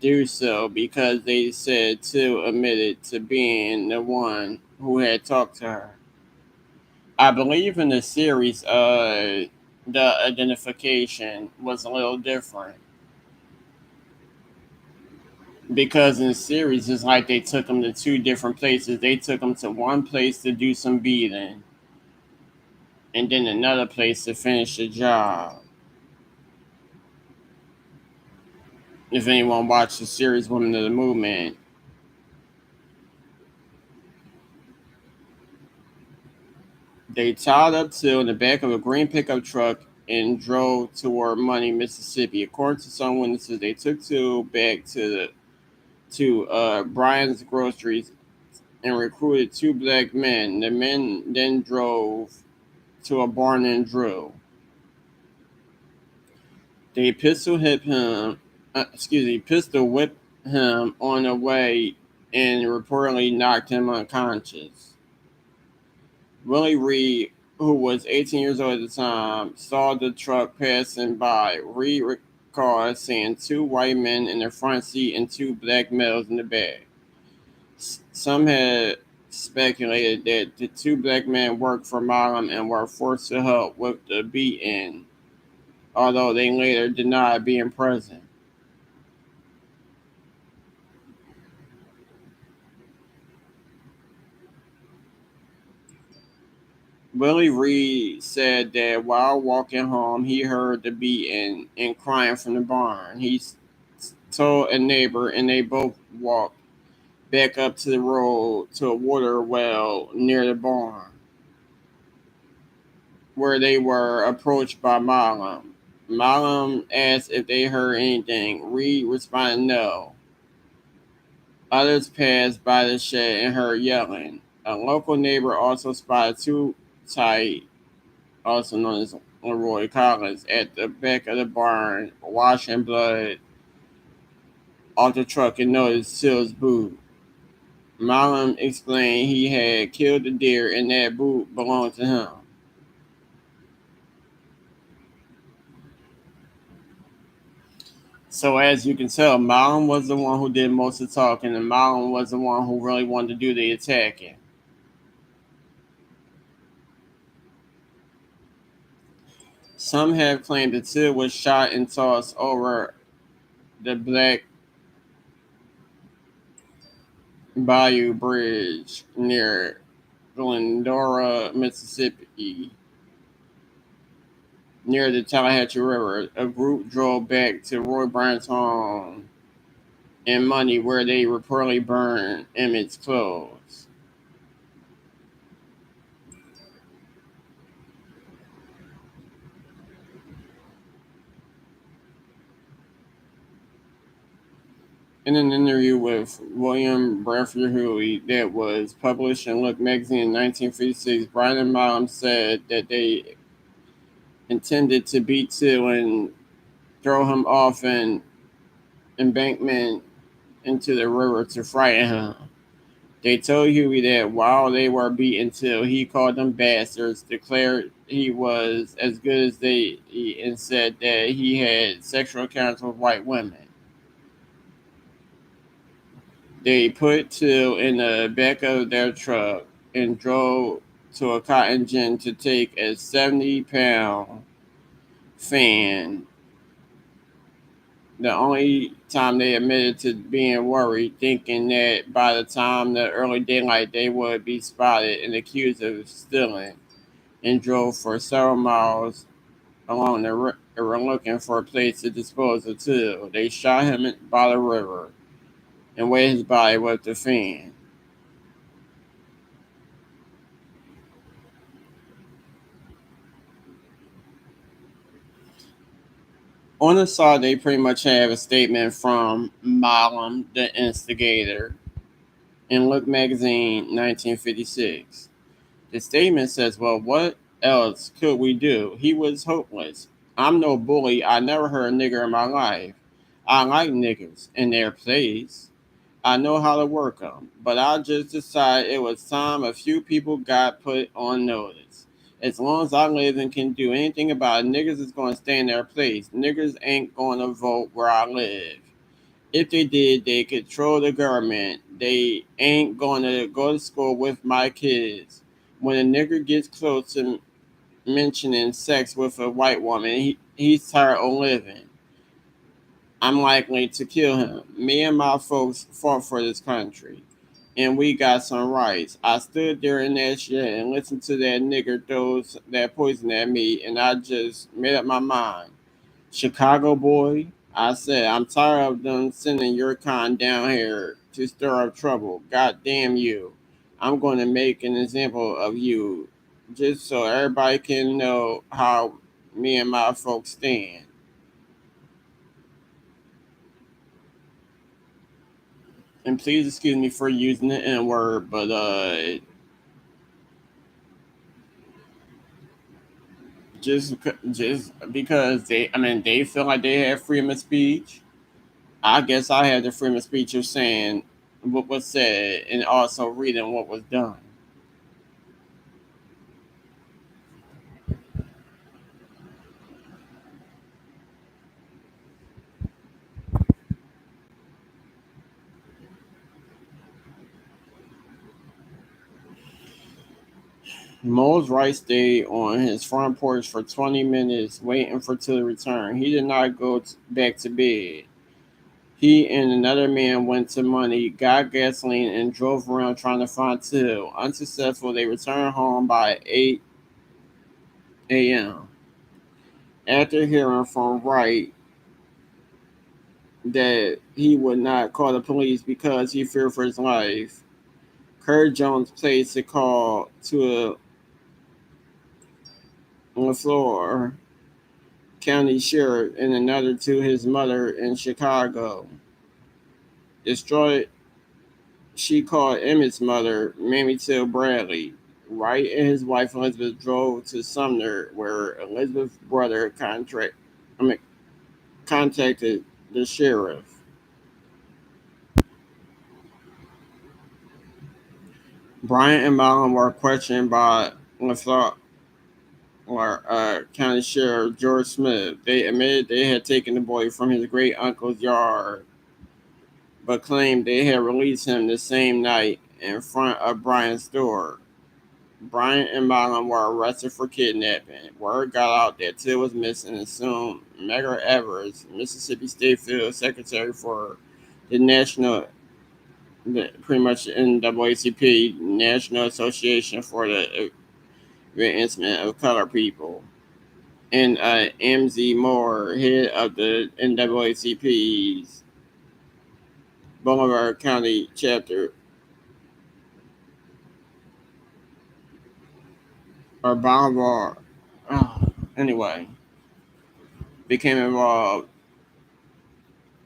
S1: do so because they said Till admitted to being the one who had talked to her. I believe in the series, the identification was a little different because in the series it's like they took him to two different places. They took him to one place to do some beating, and then another place to finish the job. If anyone watched the series Women of the Movement, they tied up Till in the back of a green pickup truck and drove toward Money, Mississippi. According to some witnesses, they took Till back to Brian's groceries and recruited two black men. The men then drove to a barn and drilled. They pistol whipped him on the way and reportedly knocked him unconscious. Willie Reed, who was 18 years old at the time, saw the truck passing by. Reed recalled seeing two white men in the front seat and two black males in the back. Some had speculated that the two black men worked for Malum and were forced to help with the beating, although they later denied being present. Willie Reed said that while walking home, he heard the beating and crying from the barn. Told a neighbor, and they both walked back up to the road to a water well near the barn, where they were approached by Malam. Malam asked if they heard anything. Reed responded no. Others passed by the shed and heard yelling. A local neighbor also spotted two tight, also known as Leroy Collins, at the back of the barn, washing blood off the truck and noticed Till's boot. Malam explained he had killed the deer and that boot belonged to him. So as you can tell, Malam was the one who did most of the talking, and Malam was the one who really wanted to do the attacking. Some have claimed that Till was shot and tossed over the Black Bayou Bridge near Glendora, Mississippi, near the Tallahatchie River. A group drove back to Roy Bryant's home in Money, where they reportedly burned Emmett's clothes. In an interview with William Bradford Huey that was published in Look magazine in 1956, Brian and Mom said that they intended to beat Till and throw him off an embankment into the river to frighten him. They told Huey that while they were beating Till, he called them bastards, declared he was as good as they, and said that he had sexual encounters with white women. They put Till in the back of their truck and drove to a cotton gin to take a 70-pound fan. The only time they admitted to being worried, thinking that by the time the early daylight they would be spotted and accused of stealing, and drove for several miles along the river looking for a place to dispose of Till. They shot him by the river and weighed his body with the fan. On the side, they pretty much have a statement from Malam, the instigator, in Look magazine 1956. The statement says, well, what else could we do? He was hopeless. I'm no bully. I never heard a nigger in my life. I like niggers in their place. I know how to work them. But I just decided it was time a few people got put on notice. As long as I live and can do anything about it, niggers is going to stay in their place. Niggers ain't going to vote where I live. If they did, they control the government. They ain't going to go to school with my kids. When a nigger gets close to mentioning sex with a white woman, he's tired of living. I'm likely to kill him. Me and my folks fought for this country, and we got some rights. I stood there in that shit and listened to that nigger throw that poison at me, and I just made up my mind. Chicago boy, I said, I'm tired of them sending your kind down here to stir up trouble. God damn you. I'm going to make an example of you just so everybody can know how me and my folks stand. And please excuse me for using the N word, but just because they feel like they have freedom of speech. I guess I had the freedom of speech of saying what was said and also reading what was done. Mo's right stayed on his front porch for 20 minutes waiting for Till to return. He did not go back to bed. He and another man went to Money, got gasoline, and drove around trying to find Till. Unsuccessful, they returned home by 8 a.m. After hearing from Wright that he would not call the police because he feared for his life, Kurt Jones placed a call to a LaFleur County sheriff and another to his mother in Chicago. Destroyed, she called Emmett's mother, Mamie Till Bradley. Wright and his wife Elizabeth drove to Sumner, where Elizabeth's brother contacted the sheriff. Bryant and Malin were questioned by LaFleur County Sheriff George Smith. They admitted they had taken the boy from his great uncle's yard, but claimed they had released him the same night in front of Bryant's door. Bryant and Malin were arrested for kidnapping. Word got out that Till was missing, and soon Medgar Evers, Mississippi State Field Secretary for the pretty much the NAACP, National Association for the Advancement of Color People, and M.Z. Moore, head of the NAACP's Boulevard County chapter, or Boulevard. Oh, anyway, became involved.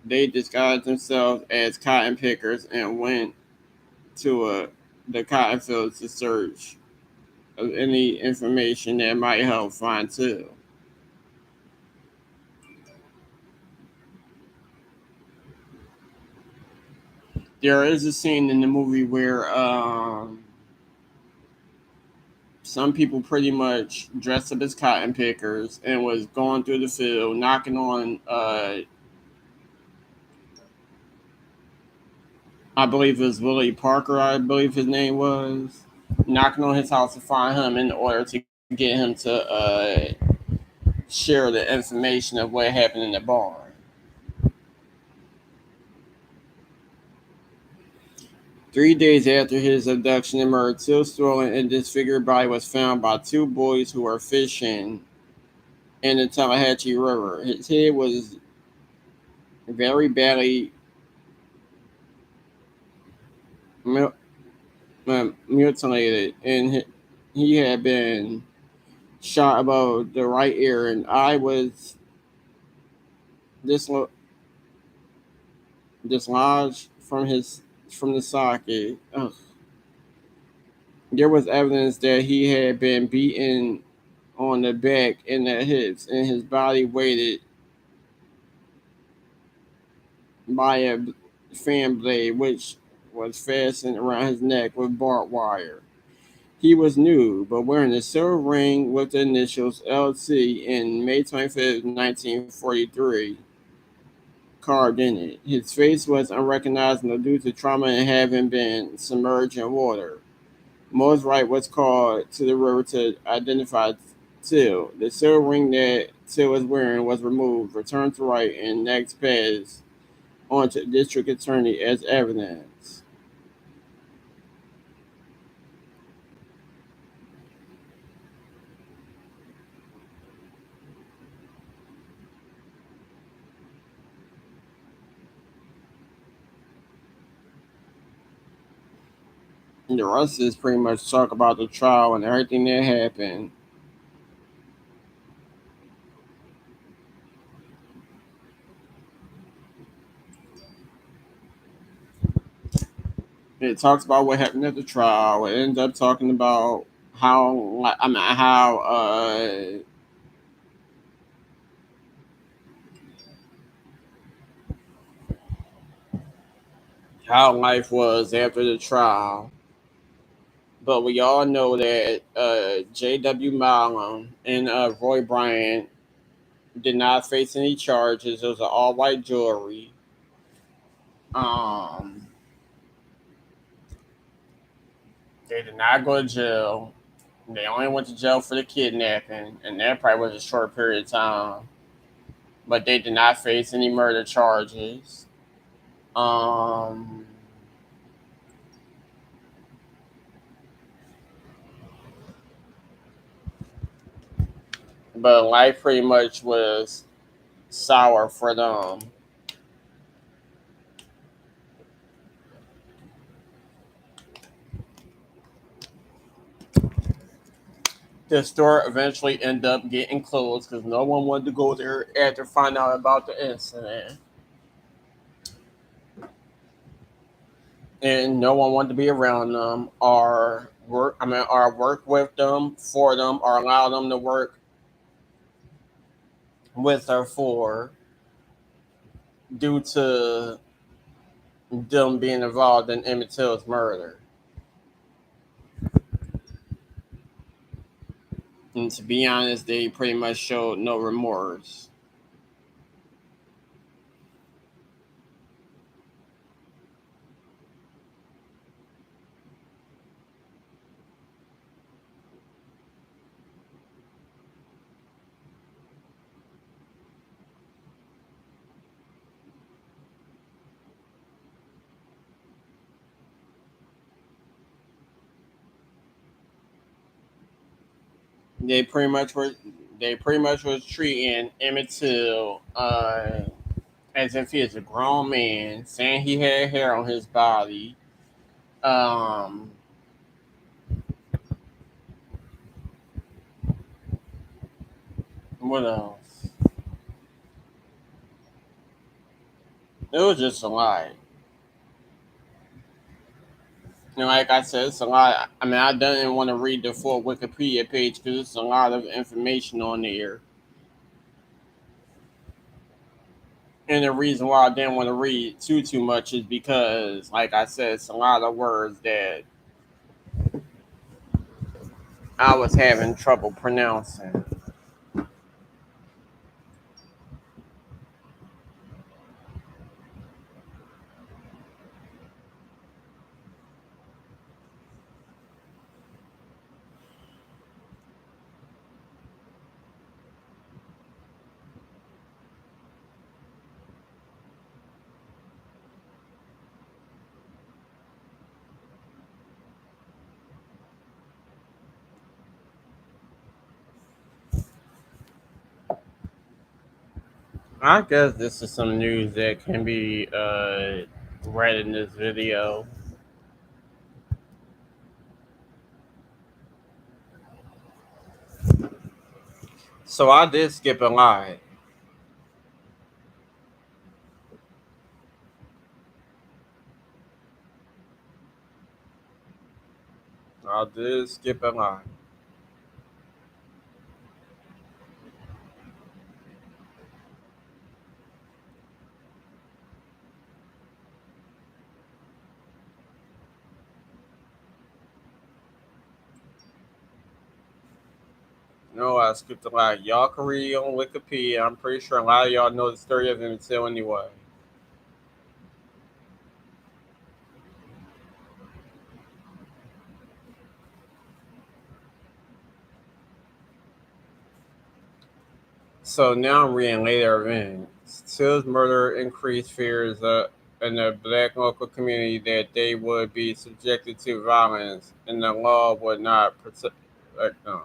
S1: They disguised themselves as cotton pickers and went to the cotton fields to search of any information that might help find Till. There is a scene in the movie where some people pretty much dressed up as cotton pickers and was going through the field, knocking on, I believe it was Willie Parker, I believe his name was, knocking on his house to find him in order to get him to share the information of what happened in the barn. 3 days after his abduction and murder, Till's stolen and disfigured body was found by two boys who were fishing in the Tallahatchie River. His head was very badly mutilated, and he had been shot above the right ear, and eye was dislo- dislodged from the socket. Ugh. There was evidence that he had been beaten on the back and the hips, and his body weighted by a fan blade, which was fastened around his neck with barbed wire. He was nude, but wearing a silver ring with the initials LC in May 25th, 1943, carved in it. His face was unrecognizable due to trauma and having been submerged in water. Mose Wright was called to the river to identify Till. The silver ring that Till was wearing was removed, returned to Wright, and next passed on to the district attorney as evidence. And the rest is pretty much talk about the trial and everything that happened. It talks about what happened at the trial. It ends up talking about how life was after the trial. But we all know that J.W. Malone and Roy Bryant did not face any charges. It was an all white jury. Um, they did not go to jail. They only went to jail for the kidnapping, and that probably was a short period of time. But they did not face any murder charges. Um, but life pretty much was sour for them. The store eventually ended up getting closed because no one wanted to go there after finding out about the incident, and no one wanted to be around them or work. I mean, or work with them, for them, or allow them to work with or for, due to them being involved in Emmett Till's murder. And to be honest, they pretty much showed no remorse. They pretty much were they pretty much was treating Emmett Till as if he is a grown man, saying he had hair on his body. Um, what else? It was just a lot. And like I said, it's a lot. I mean, I didn't want to read the full Wikipedia page because it's a lot of information on there. And the reason why I didn't want to read too much is because, like I said, it's a lot of words that I was having trouble pronouncing. I guess this is some news that can be read in this video. So I did skip a lot. I did skip a lot. No, I skipped a lot. Y'all can read on Wikipedia. I'm pretty sure a lot of y'all know the story of Emmett Till anyway. So now I'm reading later events. Till's murder increased fears in the black local community that they would be subjected to violence and the law would not protect them.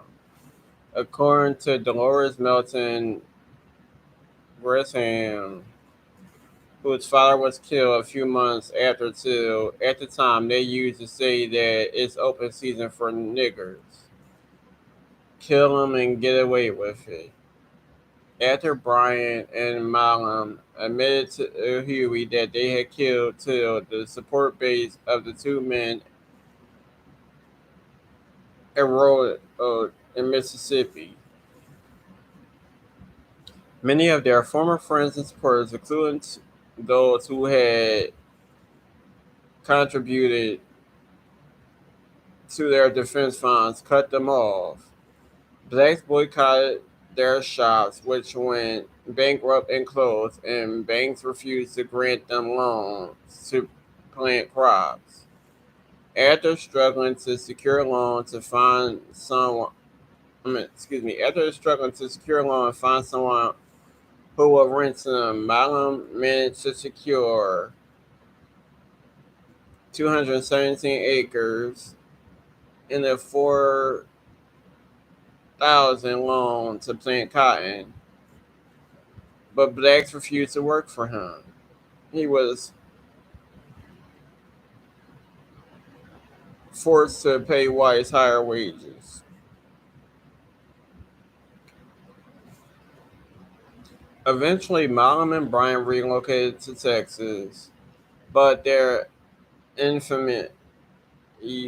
S1: According to Dolores Melton Gresham, whose father was killed a few months after Till, at the time they used to say that it's open season for niggers. Kill them and get away with it. After Bryant and Malum admitted to Huey that they had killed Till, the support base of the two men eroded in Mississippi. Many of their former friends and supporters, including those who had contributed to their defense funds, cut them off. Blacks boycotted their shops, which went bankrupt and closed, and banks refused to grant them loans to plant crops. After struggling to secure a loan to find someone, after struggling to secure a loan and find someone who will rent to them, Malum managed to secure 217 acres in the thousand loan to plant cotton, but blacks refused to work for him. He was forced to pay whites higher wages. Eventually, Malcolm and Brian relocated to Texas, but their infamy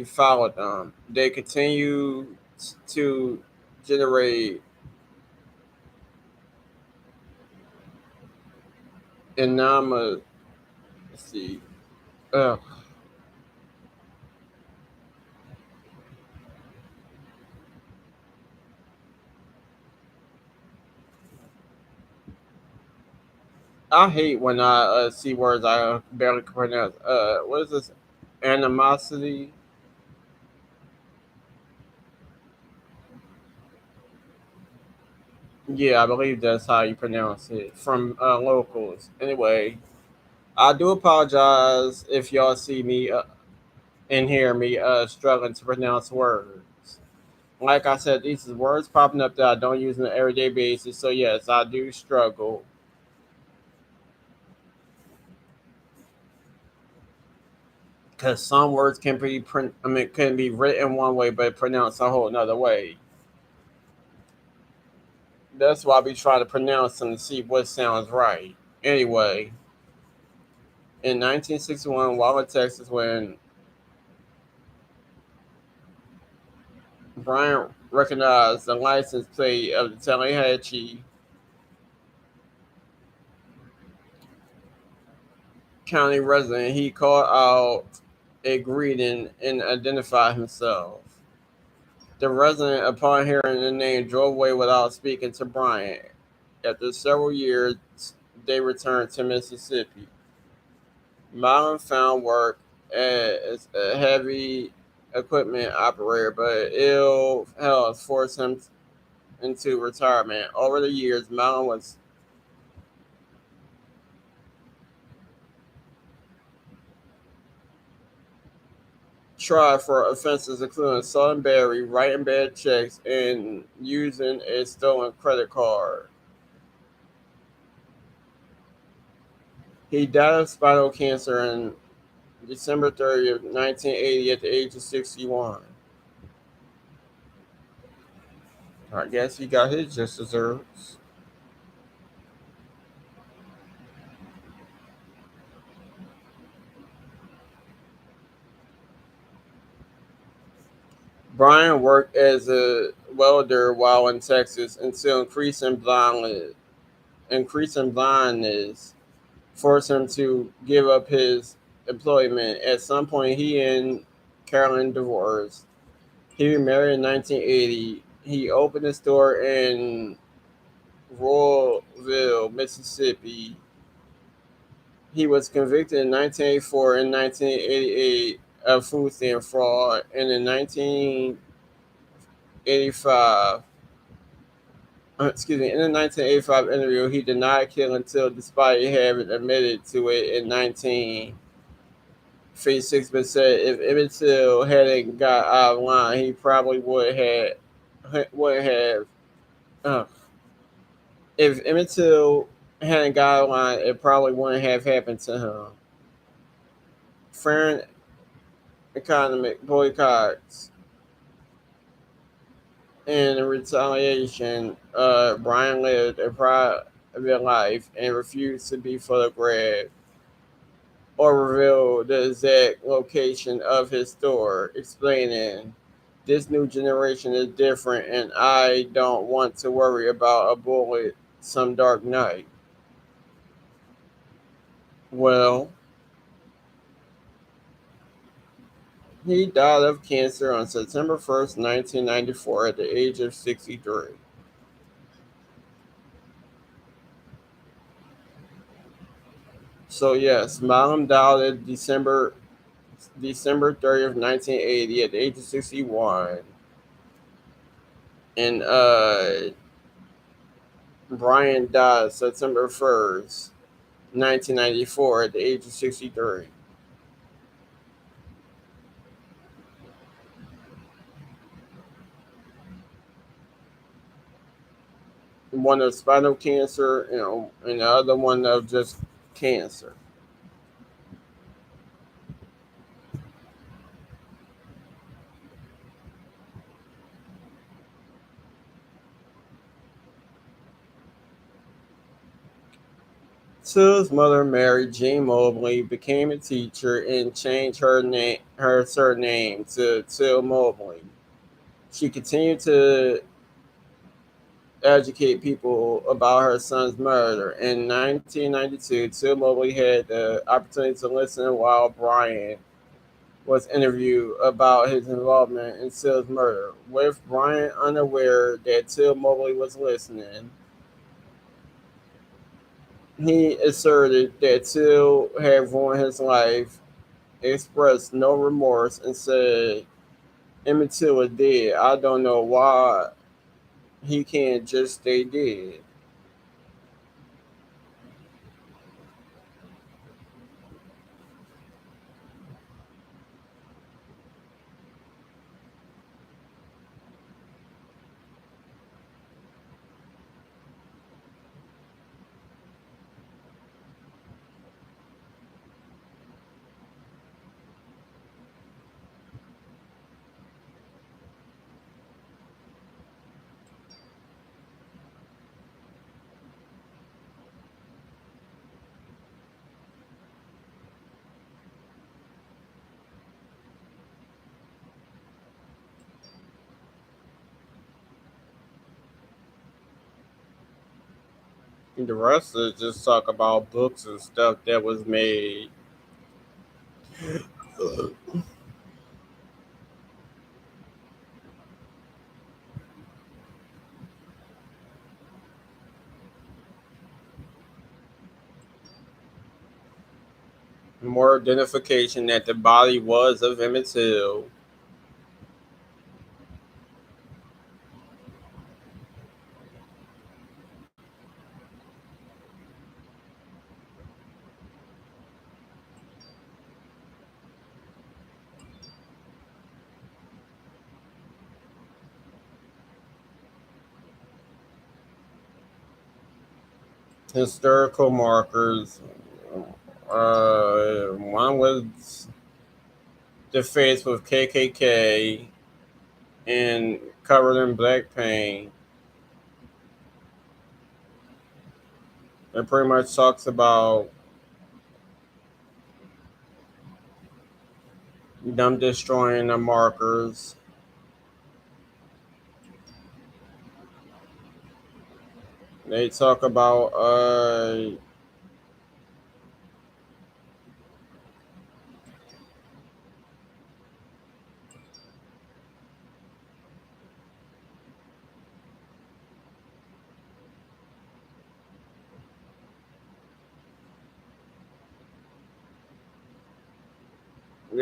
S1: followed them. They continued to generate enormous. Let's see. Uh, I hate when I see words I barely can pronounce. What is this? Animosity. Yeah, I believe that's how you pronounce it from locals. Anyway, I do apologize if y'all see me and hear me struggling to pronounce words. Like I said, these is words popping up that I don't use on an everyday basis. So yes, I do struggle because some words can be can be written one way but pronounced a whole another way. That's why we try to pronounce them to see what sounds right. Anyway, in 1961, while in Texas, when Bryant recognized the license plate of the Tallahatchie County resident, he called out a greeting and identified himself. The resident, upon hearing the name, drove away without speaking to Bryant. After several years, they returned to Mississippi. Milam found work as a heavy equipment operator, but ill health forced him into retirement. Over the years, Milam was tried for offenses including selling berry, writing bad checks, and using a stolen credit card. He died of spinal cancer on December 30th, 1980, at the age of 61. I guess he got his just desserts. Brian worked as a welder while in Texas until increasing blindness forced him to give up his employment. At some point, he and Carolyn divorced. He remarried in 1980. He opened a store in Royalville, Mississippi. He was convicted in 1984 and 1988 of food stamp fraud, and in 1985, in the 1985 interview, he denied killing Till despite having admitted to it in 1956, but said if Emmett Till hadn't got out of line, he probably would have. Uh, if Emmett Till hadn't got out of line, it probably wouldn't have happened to him. Foreign economic boycotts in retaliation, Brian lived a private life and refused to be photographed or reveal the exact location of his store, explaining, "This new generation is different, and I don't want to worry about a bullet some dark night." Well, he died of cancer on September 1st, 1994, at the age of 63. So yes, Malam died at December 30th, 1980, at the age of 61. And Brian died September 1st, 1994, at the age of 63. one of spinal cancer, and the other one of just cancer. Till's mother, Mary Jean Mobley, became a teacher and changed her surname to Till Mobley. She continued to educate people about her son's murder. In 1992, Till Mobley had the opportunity to listen while Brian was interviewed about his involvement in Till's murder. With Brian unaware that Till Mobley was listening, he asserted that Till had ruined his life, expressed no remorse, and said Emmett Till was dead. I don't know why he can't just stay dead. The rest is just talk about books and stuff that was made. More identification that the body was of Emmett Till. Historical markers. One was the face with KKK and covered in black paint. It pretty much talks about them destroying the markers. They talk about the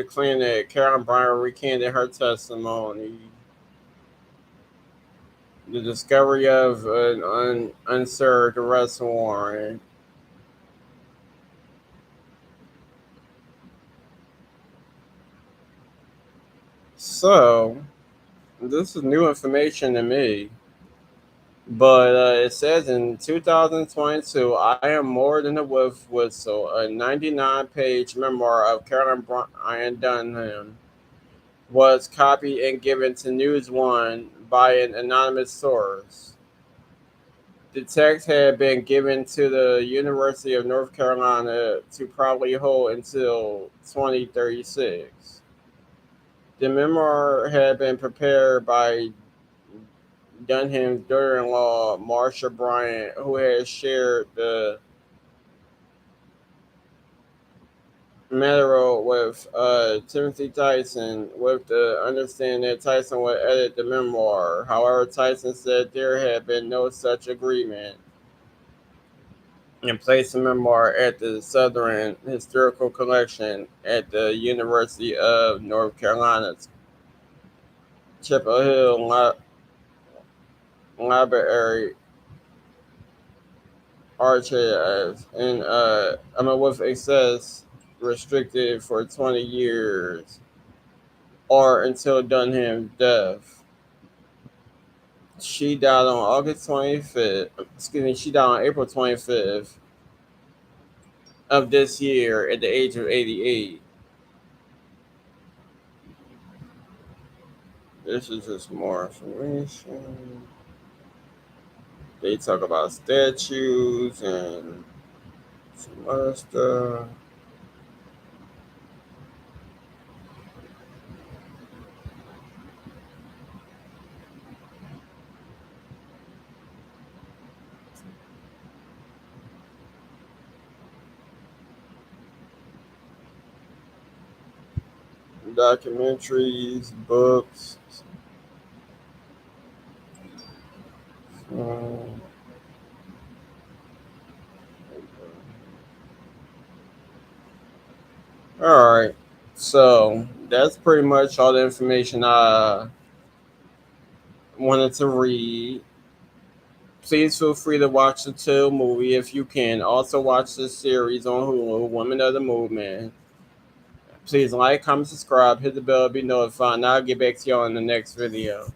S1: claim that Carolyn Bryant recanted her testimony. The discovery of an unserved arrest warrant. So, this is new information to me. But it says in 2022, I Am More Than a Wolf Whistle, a 99-page memoir of Carolyn Bryant Dunham, was copied and given to News One by an anonymous source. The text had been given to the University of North Carolina to probably hold until 2036. The memoir had been prepared by Dunham's daughter-in-law, Marsha Bryant, who has shared the matter with Timothy Tyson, with the understanding that Tyson would edit the memoir. However, Tyson said there had been no such agreement and placed the memoir at the Southern Historical Collection at the University of North Carolina's Chapel Hill Library Archives, and with access restricted for 20 years or until Dunham's death. She died on August 25th. Excuse me, she died on April 25th of this year at the age of 88. This is just more information. They talk about statues and some other stuff. Documentaries, books. Um, all right. So that's pretty much all the information I wanted to read. Please feel free to watch the Till movie if you can. Also watch this series on Hulu, Women of the Movement. Please like, comment, subscribe, hit the bell, be notified, and I'll get back to y'all in the next video.